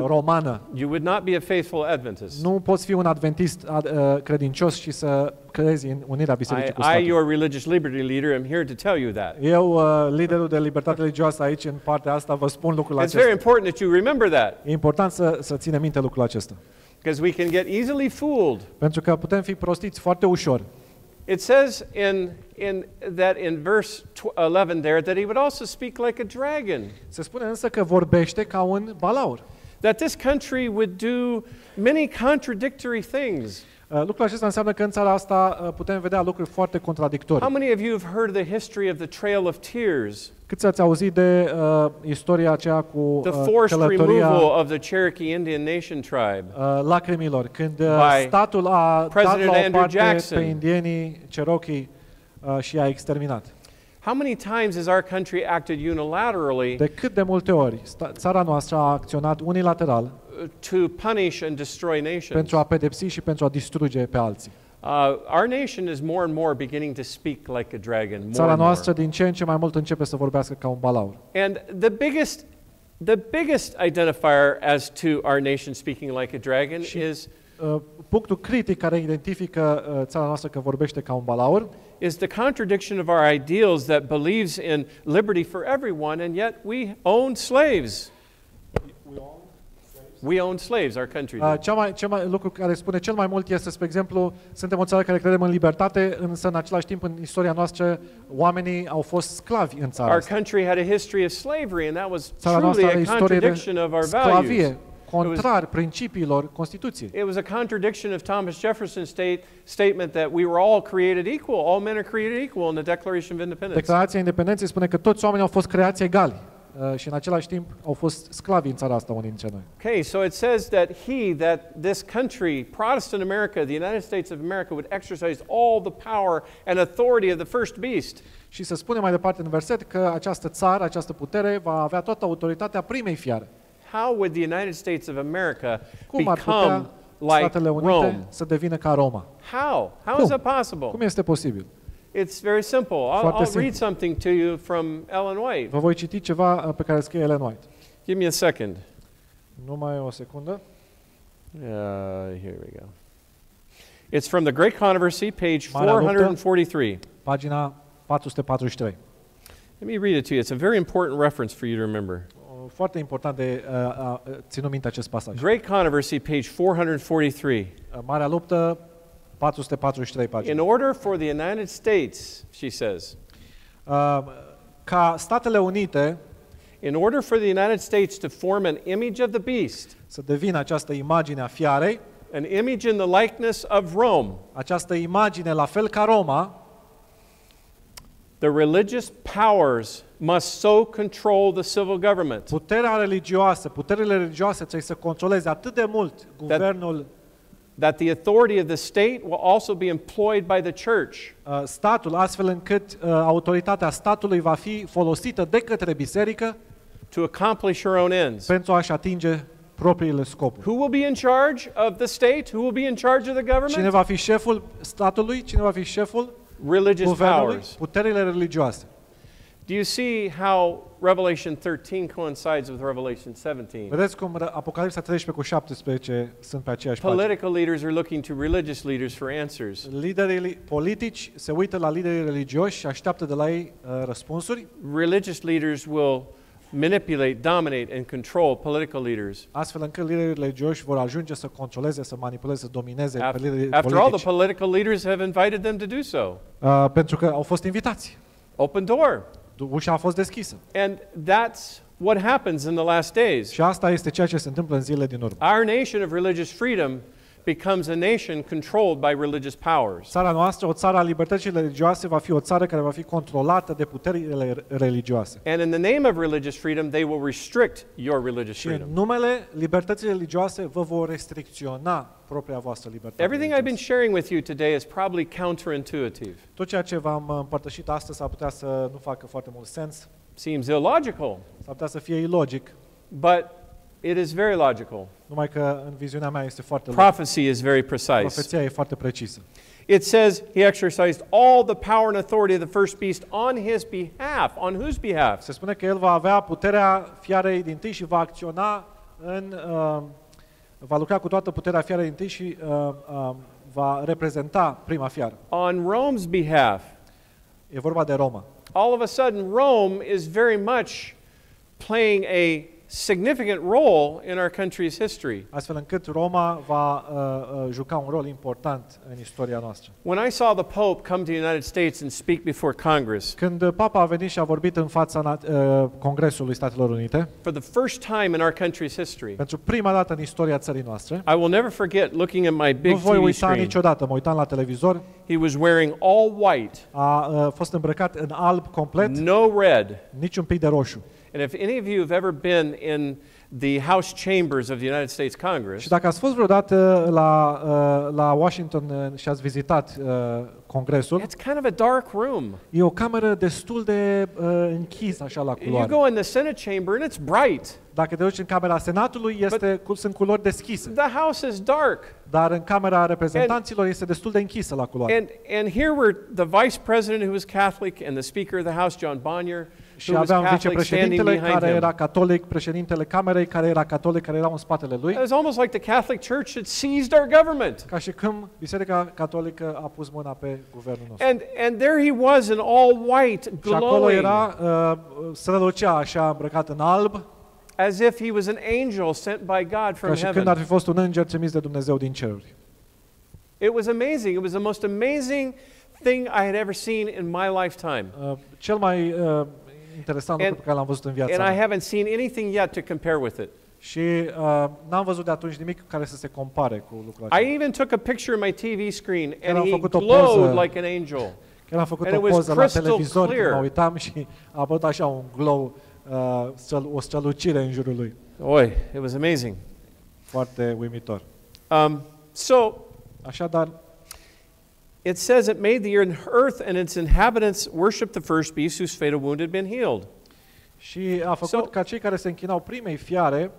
romană. You would not be a faithful Adventist. Nu poți fi un adventist credincios și să crezi în unirea bisericii cu I, statul. your religious liberty leader, am here to tell you that. Eu, liderul de libertate religioasă aici, în partea asta, vă spun lucrul It's acesta. very important that you remember that. E important să ținem minte lucrul acesta. Because we can get easily fooled. Pentru că putem fi prostiți foarte ușor. It says in verse 11 there that he would also speak like a dragon. Se spune însă că vorbește ca un balaur. That this country would do many contradictory things. Lucrul acesta înseamnă că în țara asta putem vedea lucruri foarte contradictorii. How many of you have heard the history of the Trail of Tears? Câți ați auzit de istoria aceea cu The forced călătoria removal of the Cherokee Indian Nation tribe. lacrimilor, când By statul a dat President la o Andrew parte Jackson. pe indienii Cherokee și i-a exterminat. How many times has our country acted unilaterally De cât de multe ori țara noastră a acționat unilateral to punish and destroy nations? pentru a pedepsi și pentru a distruge pe alții. Our nation is more and more beginning to speak like a dragon. More Țara and more. noastră din ce în ce mai mult începe să vorbească ca un balaur. And the biggest identifier as to our nation speaking like a dragon is Punctul critic care identifică țara noastră că vorbește ca un balaur is the contradiction of our ideals that believes in liberty for everyone, and yet we own slaves. We own slaves, our country did. Cel mai lucru care spune cel mai mult este, spre exemplu, suntem o țară care credem în libertate, însă în același timp în istoria noastră oamenii au fost sclavi în țara Our asta. country had a history of slavery, and that was Țara noastră truly are a istorie de contradiction of our values. sclavie, contrar principiilor Constituției. It was a contradiction of Thomas Jefferson's statement that we were all created equal. All men are created equal in the Declaration of Independence. Declarația Independenței spune că toți oamenii au fost creați egali și în același timp au fost sclavi în țara asta unii dintre noi. Okay, so it says that this country, Protestant America, the United States of America, would exercise all the power and authority of the first beast. Și se spune mai departe în verset că această țară, această putere va avea toată autoritatea primei fiare. How would the United States of America Cum ar putea become like Statele Unite Rome? să devină ca Roma? How? How is that possible? Cum este posibil? It's very simple. I'll read something to you from Ellen White. Vă voi citi ceva pe care scrie Ellen White. Give me a second. Numai o secundă. Here we go. It's from the Great Controversy, page 443. Pagina 443. Let me read it to you. It's a very important reference for you to remember. Foarte important de ținut minte acest pasaj. Great Controversy, page 443. Marea luptă, 443 pagini. In order for the United States, she says, ca Statele Unite, in order for the United States to form an image of the beast, să devină această imagine a fiarei, an image in the likeness of Rome, această imagine la fel ca Roma, the religious powers must so control the civil government. puterile religioase trebuie să controleze atât de mult guvernul that the authority of the state will also be employed by the church. Statul, astfel încât autoritatea statului va fi folosită de către biserică to accomplish her own ends. Pentru a-și atinge propriile scopuri. Who will be in charge of the state? Who will be in charge of the government? Cine va fi șeful statului? Cine va fi șeful religious guvernului? Powers. Puterile religioase. Do you see how Revelation 13 coincides with Revelation 17? Vedeți cum Apocalipsa 13 cu 17 sunt pe aceeași pagină. Political leaders are looking to religious leaders for answers. Liderii politici se uită la liderii religioși și așteaptă de la ei răspunsuri. Religious leaders will manipulate, dominate and control political leaders. Astfel încât liderii religioși vor ajunge să controleze, să manipuleze, să domineze pe liderii politici. After all, the political leaders have invited them to do so. Pentru că au fost invitați. Open door. Ușa a fost deschisă. And that's what happens in the last days. Și asta este ceea ce se întâmplă în zilele din urmă. Our nation of religious freedom becomes a nation controlled by religious powers. Țara noastră, o țară a libertății religioase, va fi o țară care va fi controlată de puterile religioase. And in the name of religious freedom, they will restrict your religious freedom. Și în numele libertății religioase vă vor restricționa propria voastră libertate. Everything I've been sharing with you today is probably counterintuitive. Tot ceea ce v-am împărtășit astăzi ar putea să nu facă foarte mult sens. Seems illogical. S-ar putea să fie ilogic. But it is very logical. Numai că în viziunea mea este foarte prophecy is very precise. Profeția e foarte precisă. It says he exercised all the power and authority of the first beast on his behalf. On whose behalf? Se spune că el va avea puterea fiarei dintâi și va acționa va lucra cu toată puterea fiarei dintâi și va reprezenta prima fiară. On Rome's behalf. E vorba de Roma. All of a sudden Rome is very much playing a significant role in our country's history. Astfel încât Roma va juca un rol important în istoria noastră. When I saw the Pope come to the United States and speak before Congress, când Papa a venit și a vorbit în fața Congresului Statelor Unite, for the first time in our country's history, pentru prima dată în istoria țării noastre, I will never forget looking at my big nu voi TV uita screen. niciodată, mă uitam la televizor. He was wearing all white. A fost îmbrăcat în alb complet. No red. Niciun pic de roșu. And if any of you have ever been in the House chambers of the United States Congress, și dacă ați fost vreodată la Washington și ați vizitat Congresul, it's kind of a dark room. E o cameră destul de închisă așa la culoare. You go in the Senate chamber and it's bright. Dacă te duci în camera Senatului, sunt culori deschise. The house is dark. Dar în camera reprezentanților este destul de închisă la culoare. And here were the vice president who was Catholic and the Speaker of the House, John Bonnier, și who was aveam Catholic, standing vicepreședintele behind care him. era catolic, președintele Camerei care era catolic, care era în spatele lui. It was almost like the Catholic Church had seized our government. Ca și când Biserica Catolică a pus mâna pe guvernul nostru. And there he was in all white, glowing. Și acolo era strălucea așa îmbrăcat în alb. as if he was an angel sent by God from ca și când heaven. ar fi fost un înger trimis de Dumnezeu din ceruri. It was amazing. It was the most amazing thing I had ever seen in my lifetime. Cel mai interesant lucru pe care l-am văzut în viața And I mea. haven't seen anything yet to compare with it. Și n-am văzut de atunci nimic care să se compare cu lucrul acesta. I even took a picture on my TV screen Chiar and am he făcut o glowed poză. like an angel. Chiar am făcut And o it was poză la crystal televizor când clear. mă uitam și a apărut așa un glow, o strălucire în jurul lui. Boy, it was amazing. Foarte uimitor. So, Așadar, it says it made the earth and its inhabitants worship the first beast whose fatal wound had been healed. și a făcut ca cei care se închinau primei fiare,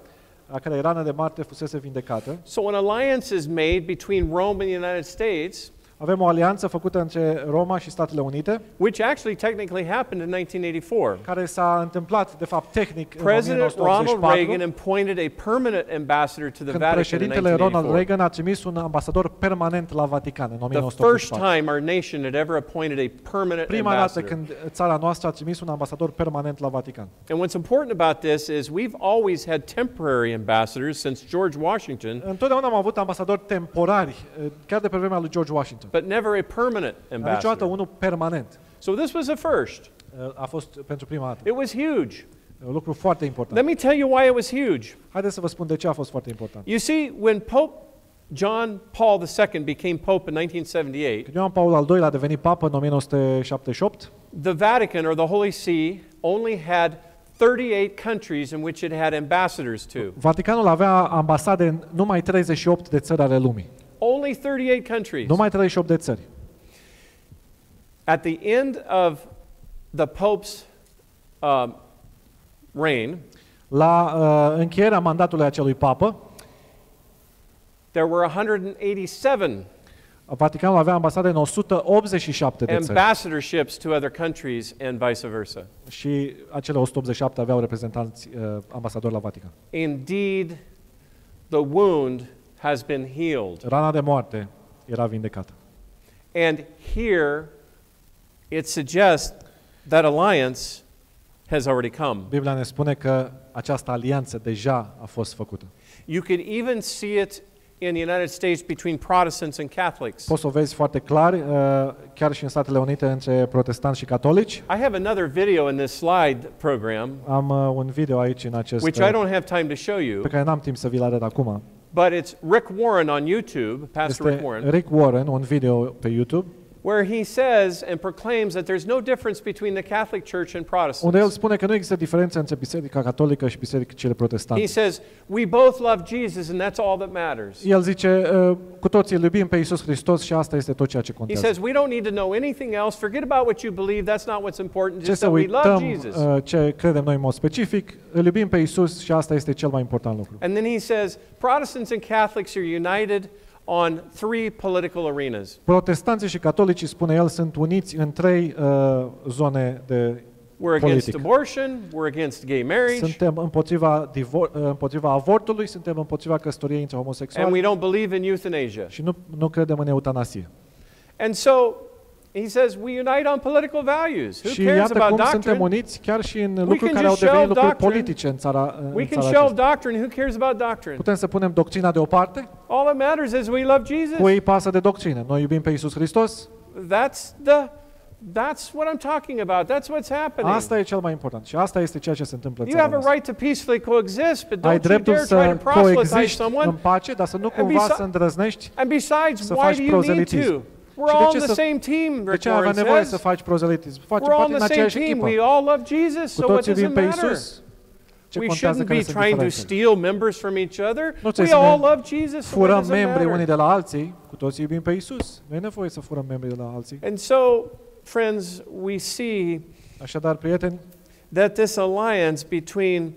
a cărei rană de moarte fusese vindecată. So an alliance is made between Rome and the United States, Avem o alianță făcută între Roma și Statele Unite, which actually technically happened in 1984. care s-a întâmplat, de fapt, tehnic în President Ronald 1984, Reagan appointed a permanent ambassador to the când Vatican in președintele Ronald 1984. Reagan a trimis un ambasador permanent la Vatican în The first 1984. time our nation had ever appointed a permanent Prima dată ambassador. când țara noastră a trimis un ambasador permanent la Vatican. And what's important about this is we've always had temporary ambassadors since George Washington, Întotdeauna am avut ambasadori temporari, chiar de pe vremea lui George Washington. but never a permanent Niciodată ambassador. unul permanent. So this was a first. A fost pentru prima dată. It was huge. Un lucru foarte important. Let me tell you why it was huge. Haideți să vă spun de ce a fost foarte important. You see, when Pope John Paul II became Pope in 1978, Când Ioan Paul al II-lea a devenit papă în 1978, the Vatican, or the Holy See, only had 38 countries in which it had ambassadors to. Vaticanul avea ambasade în numai 38 de țări ale lumii. Only 38 countries. Numai 38 de țări. At the end of the Pope's reign, La încheierea mandatului acelui papă, there were 187 Vaticanul avea ambasade în 187 de țări. ambassadorships to other countries and vice versa. Și acele 187 aveau reprezentanți ambasadori la Vatican. Indeed, the wound has been healed. Rana de moarte era vindecată. And here it suggests that alliance has already come. Biblia ne spune că această alianță deja a fost făcută. You could even see it in the United States between Protestants and Catholics. Poți să o vezi foarte clar, chiar și în Statele Unite, între protestanți și catolici. I have another video in this slide program, Am un video aici în acest which I don't have time to show you, pe care n-am timp să vi-l arăt acum. but it's Rick Warren on YouTube, Pastor Rick Este Warren, Rick Warren, un video pe YouTube, where he says and proclaims that there's no difference between the Catholic Church and unde el Protestants. spune că nu există diferență între Biserica Catolică și Bisericile He Protestante. says, we both love Jesus and that's all that matters. El zice, cu toții îl iubim pe Iisus Hristos și asta este tot ceea ce He contează. says, we don't need to know anything else. Forget about what you believe. That's not what's important. Ce Just să that we love uităm Jesus. ce credem noi în mod specific, îl iubim pe Iisus și asta este cel mai important lucru. And then he says, Protestants and Catholics are united on 3 political arenas. Protestanții și catolicii, spune el, sunt uniți în 3 zone de We're against politic. abortion, we're against gay marriage, Suntem împotriva avortului, suntem împotriva căsătoriei între and homosexuali we don't believe in euthanasia. și nu credem în eutanasie. And so he says we unite on political values. Who Și cares iată about cum suntem doctrine? uniți chiar și în We lucruri can care au just devenit shelve lucruri doctrine. politice în țara We can aceasta. shelve doctrine. Who cares about doctrine? Putem să punem doctrina deoparte? All that matters is we love Jesus. Cui pasă de doctrină? Noi iubim pe Iisus Hristos? That's what I'm talking about. That's what's happening. Asta e cel mai important și asta este ceea ce se întâmplă în You țara have a noastră. right to peacefully coexist, but Ai don't you dreptul dare try to să proselytize coexisti în someone. pace, dar să nu cumva să îndrăznești And besides, să why faci do you need prozelitism. to? We're Și all de in ce the să- same team, De Rick ce avea Warren nevoie să says. faci prozelitism? Facem We're all parte in din the same aceeași team. echipă. We all love Jesus, Cu so what toții does iubim it pe matter? Iisus. Ce We contează shouldn't care be sunt trying to diferențele? steal members from each other. Nu trebuie We să all ne love Jesus, so what furăm does it membri unii matter? de la alții, cu toții iubim pe Iisus. Nu e nevoie să furăm membri de la alții. And so, friends, we see Așadar, prieteni, that this alliance between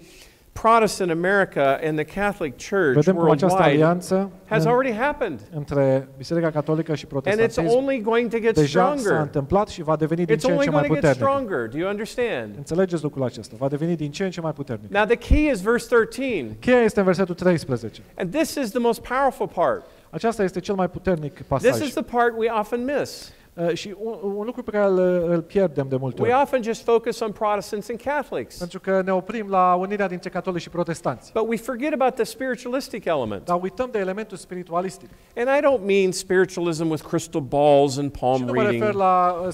Protestant America and the Catholic Church vedem cum această worldwide alianță has already happened. între Biserica Catolică și And it's protestantism only going to get deja s-a stronger. întâmplat și va deveni din It's ce în only ce mai going to get puternic. stronger. Do you understand? Înțelegeți lucrul acesta? Va deveni din ce în ce mai puternic. Now, the key is verse 13. Cheia este în versetul 13. And this is the most powerful part. Aceasta este cel mai puternic This pasaj. is the part we often miss. Și un lucru pe care îl pierdem de multe ori. We often just focus on Protestants and Catholics. Pentru că ne oprim la unirea dintre catolici și protestanți. But we forget about the spiritualistic element. Dar uităm de elementul spiritualistic. And I don't mean spiritualism with crystal balls and palm Și nu mă reading. refer la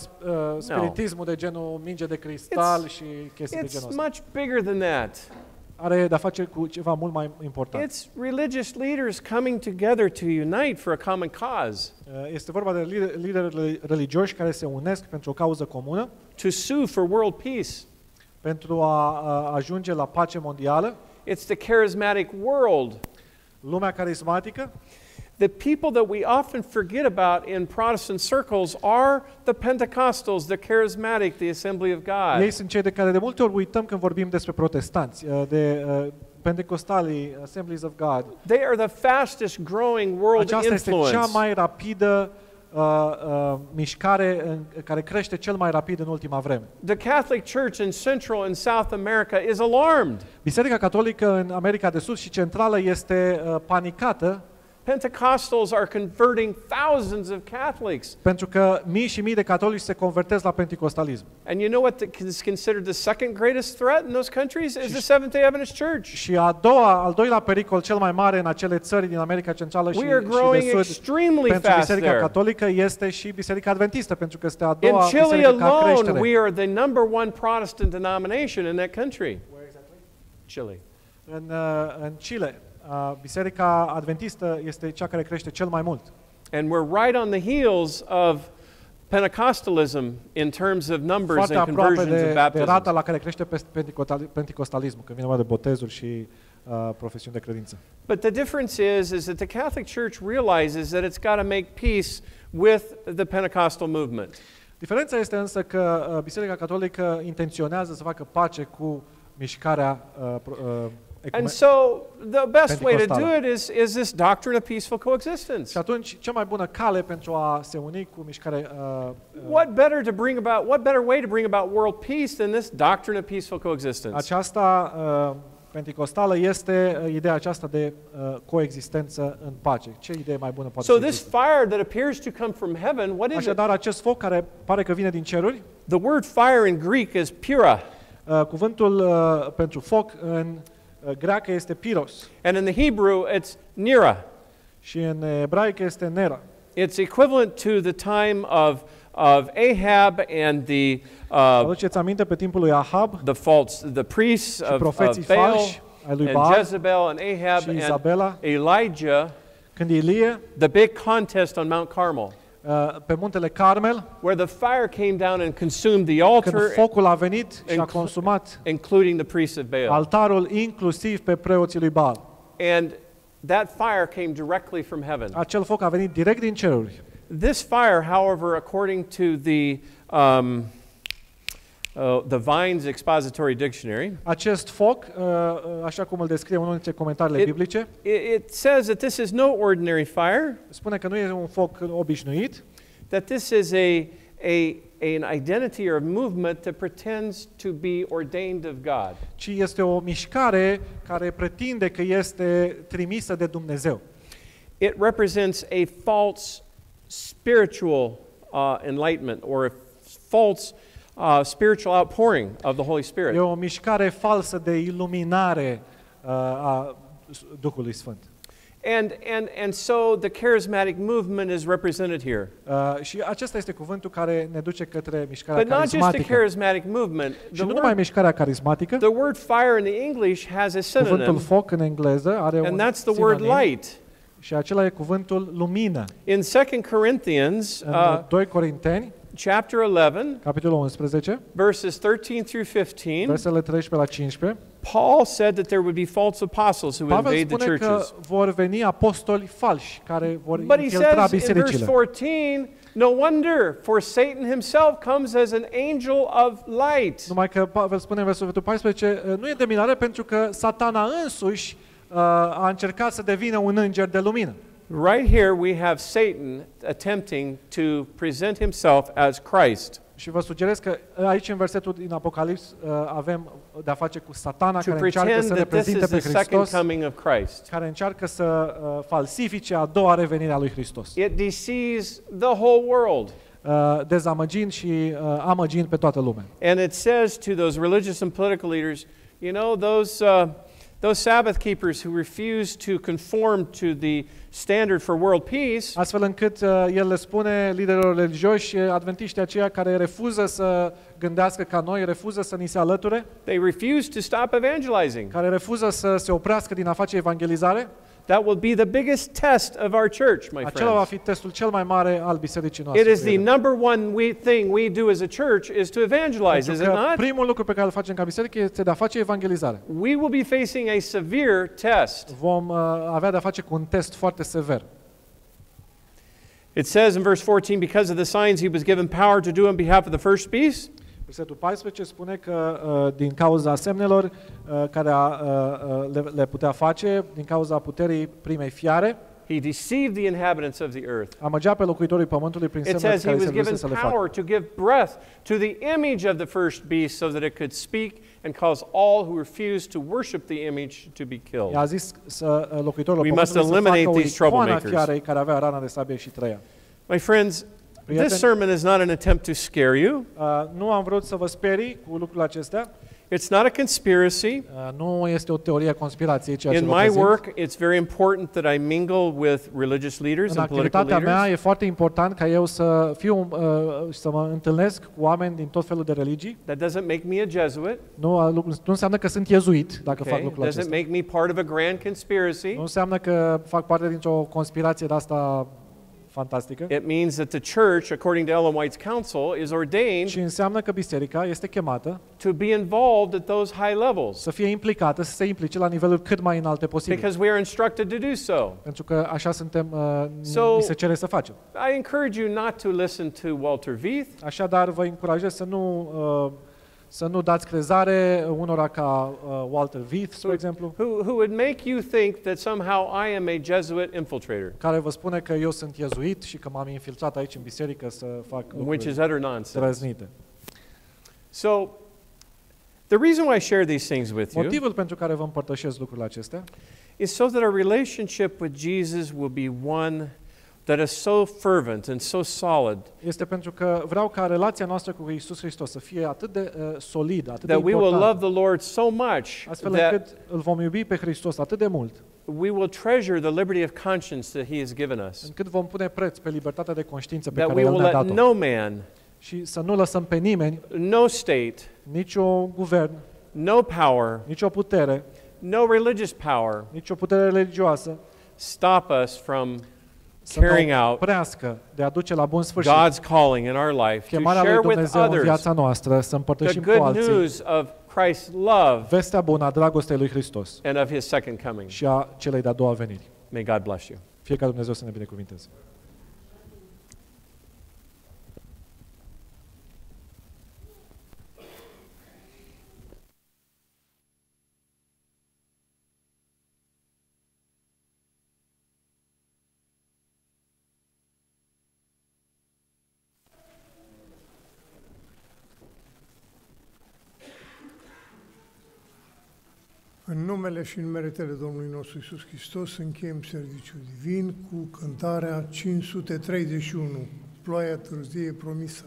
spiritismul de genul minge de cristal și chestii de genul It's ăsta. much bigger than that. Are de-a face cu ceva mult mai important. It's religious leaders coming together to unite for a common cause. Este vorba de lideri religioși care se unesc pentru o cauză comună. To sue for world peace. Pentru a ajunge la pace mondială. It's the charismatic world. Lumea carismatică. The people that we often forget about in Protestant circles are the Pentecostals, the charismatic, the Assembly of God. Ei sunt cei de care de multe ori uităm când vorbim despre protestanți, de pentecostalii, Assemblies of God. They are the fastest growing world Aceasta influence. este cea mai rapidă mișcare care crește cel mai rapid în ultima vreme. The Catholic Church in Central and South America is alarmed. Biserica Catolică în America de Sud și Centrală este panicată. Pentecostals are converting thousands of Catholics. Pentru că mii și mii de catolici se convertesc la pentecostalism. And you know what is considered the second greatest threat in those countries is the Seventh-day Adventist Church. Și al doilea pericol cel mai mare în acele țări din America Centrală și de Sud pentru Biserica Catolică este și Biserica Adventistă, pentru că este a doua biserică ca creștere. In Chile alone, we are the number one Protestant denomination in that country. Where exactly? Chile. În Chile. Biserica Adventistă este cea care crește cel mai mult. And we're right on the heels of Pentecostalism in terms of numbers and conversions and baptisms. De rata la care crește pentecostalismul, când vine vorba de botezuri și profesiuni de credință. But the difference is that the Catholic Church realizes that it's got to make peace with the Pentecostal movement. Diferența este însă că Biserica Catolică intenționează să facă pace cu mișcarea And so the best way to do it is this doctrine of peaceful coexistence. Și atunci cea mai bună cale pentru a se uni cu mișcarea what better way to bring about world peace than this doctrine of peaceful coexistence? Aceasta penticostală este ideea aceasta de coexistență în pace. Ce idee mai bună poate fi? So this fire that appears to come from heaven, what is it? Așadar acest foc care pare că vine din ceruri. The word fire in Greek is pura. Cuvântul pentru foc în greacă este pyros. And in the Hebrew it's nira. Și în ebraică este nera. It's equivalent to the time of Ahab and the aduceți aminte pe timpul lui Ahab, the priests of Baal and Jezebel and Ahab and Elijah, când Ilie, the big contest on Mount Carmel. Pe muntele Carmel, where the fire came down and consumed the altar, când focul a venit și a consumat including the priests of Baal. Altarul inclusiv pe preoții lui Baal. And that fire came directly from heaven. Acel foc a venit direct din ceruri. This fire, however, according to the Vine's Expository Dictionary, acest foc, așa cum îl descrie unul dintre comentariile biblice, it says that this is no ordinary fire. Spune că nu este un foc obișnuit. That this is an identity or a movement that pretends to be ordained of God. Ci este o mișcare care pretinde că este trimisă de Dumnezeu. It represents a false spiritual enlightenment or a false spiritual outpouring of the Holy Spirit. E o mișcare falsă de iluminare a Duhului Sfânt. And so the charismatic movement is represented here. Și acesta este cuvântul care ne duce către mișcarea carismatică. But not just the charismatic movement. Și nu numai mișcarea carismatică. The word fire in the English has a synonym. Cuvântul foc în engleză are un sinonim. And that's the word light. Și acela e cuvântul lumină. In 2 Corinthians, 2 Corinteni, chapter 11, capitolul 11, verses 13 through 15, versele 13 la 15, Paul said that there would be false apostles who would invade the churches. Pavel spune că vor veni apostoli falși care vor infiltra bisericile. But he says in verse 14, no wonder, for Satan himself comes as an angel of light. Numai că Pavel spune în versetul 14, nu e de mirare pentru că Satana însuși a încercat să devină un înger de lumină. Right here we have Satan attempting to present himself as Christ. Și vă sugerez că aici în versetul din Apocalips avem de a face cu Satana care încearcă să reprezinte pe Hristos, care încearcă să falsifice a doua revenire a lui Hristos. It deceives the whole world. dezamăgind și amăgind pe toată lumea. And it says to those religious and political leaders, you know, those Sabbath keepers who refuse to conform to the standard for world peace, astfel încât el le spune liderilor religioși, adventiștii aceia care refuză să gândească ca noi, refuză să ni se alăture, they refuse to stop evangelizing. care refuză să se oprească din a face evangelizare. That will be the biggest test of our church, my Acela va friends. fi testul cel mai mare al bisericii noastre. It is the number one thing we do as a church is to evangelize, is Pentru it că not? primul lucru pe care îl facem ca biserică este de a face evangelizare. We will be facing a severe test. Vom avea de a face cu un test foarte sever. It says in verse 14, because of the signs he was given power to do on behalf of the first beast. Versetul 14 spune că din cauza semnelor care le putea face, din cauza puterii primei fiare, He deceived the inhabitants of the earth. amăgea pe locuitorii pământului prin It semnele says he care was se given să le power facă. to give breath to the image of the first beast so that it could speak and cause all who refused to worship the image to be killed. I-a zis locuitorilor We must pământului să facă o eliminate these icoană a troublemakers. fiarei care avea rana de sabie și trăia. My friends, Prieteni, this sermon is not an attempt to scare you. Nu am vrut să vă sperii cu lucrurile acestea. It's not a conspiracy. Nu este o teorie a conspirației, ceea ce In vă my prezint. work, it's very important that I mingle with religious leaders În and political activitatea mea leaders. e foarte important ca eu să fiu să mă întâlnesc cu oameni din tot felul de religii. That doesn't make me a Jesuit. Nu înseamnă că sunt iezuit dacă fac Okay? lucrul Doesn't acesta. make me part of a grand conspiracy. Nu înseamnă că fac parte dintr-o conspirație de asta fantastică. It means that the church, according to Ellen White's counsel, is ordained Și înseamnă că biserica este chemată to be involved at those high levels să fie implicată, să se implice la niveluri cât mai înalte posibil. because we are instructed to do so. Pentru că așa suntem, So- ni se cere să facem. I encourage you not to listen to Walter Veith. Așadar, vă încurajez să nu dați crezare unora ca Walter Veith, spre exemplu, Who would make you think that somehow I am a Jesuit infiltrator, care vă spune că eu sunt iezuit și că m-am infiltrat aici în biserică să fac which is lucruri utter nonsense. trăznite. So, the reason why I share these things with you Motivul pentru care vă împărtășesc lucrurile acestea is so that our relationship with Jesus will be one that is so fervent and so solid este pentru că vreau ca relația noastră cu Iisus Hristos să fie atât de solidă, atât de that we will love importantă, the Lord so much astfel that încât îl vom iubi pe Hristos atât de mult, we will treasure the liberty of conscience that He has given us. încât vom pune preț pe libertatea de conștiință pe That care we El will ne-a let dat-o. no man, Și să nu lăsăm pe nimeni, no state, nicio guvern, no power, nicio putere, no religious power nicio putere religioasă stop us from să carrying ne out oprească de a duce la bun sfârșit God's calling in our life to chemarea lui share with Dumnezeu în others viața noastră, să the împărtășim cu good alții news of Christ's love vestea bună a dragostei lui Hristos and of His second coming. și a celei de-a doua veniri. May God bless you. Fie ca Dumnezeu să ne binecuvinteze. În numele și în meritele Domnului nostru Iisus Hristos încheiem serviciul divin cu cântarea 531, Ploaia târzie promisă.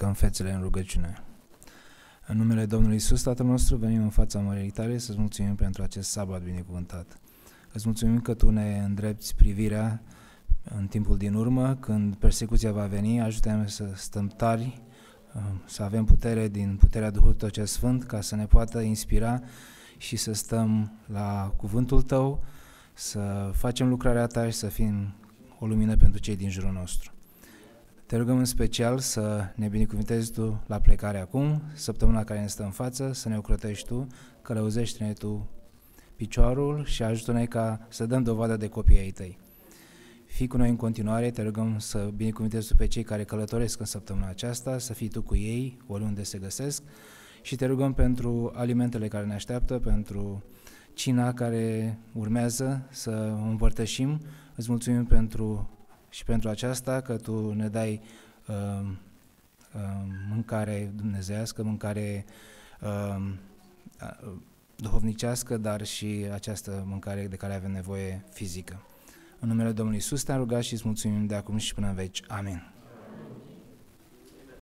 ridicăm fețele în rugăciune. În numele Domnului Iisus, Tatăl nostru, venim în fața mării Tale să-ți mulțumim pentru acest sabat binecuvântat. Îți mulțumim că Tu ne îndrepți privirea în timpul din urmă, când persecuția va veni, ajută-ne să stăm tari, să avem putere din puterea Duhului Tău cel Sfânt, ca să ne poată inspira și să stăm la cuvântul Tău, să facem lucrarea Ta și să fim o lumină pentru cei din jurul nostru. Te rugăm în special să ne binecuvântezi Tu la plecare acum, săptămâna care ne stă în față, să ne ocrotești Tu, călăuzește-ne Tu picioarul și ajută-ne ca să dăm dovadă de copii ai Tăi. Fii cu noi în continuare, te rugăm să binecuvântezi Tu pe cei care călătoresc în săptămâna aceasta, să fii Tu cu ei, oriunde se găsesc, și te rugăm pentru alimentele care ne așteaptă, pentru cina care urmează să o împărtășim. Îți mulțumim pentru aceasta, că Tu ne dai mâncare dumnezeiască, mâncare duhovnicească, dar și această mâncare de care avem nevoie fizică. În numele Domnului Iisus te-am rugat și îți mulțumim de acum și până în veci. Amin.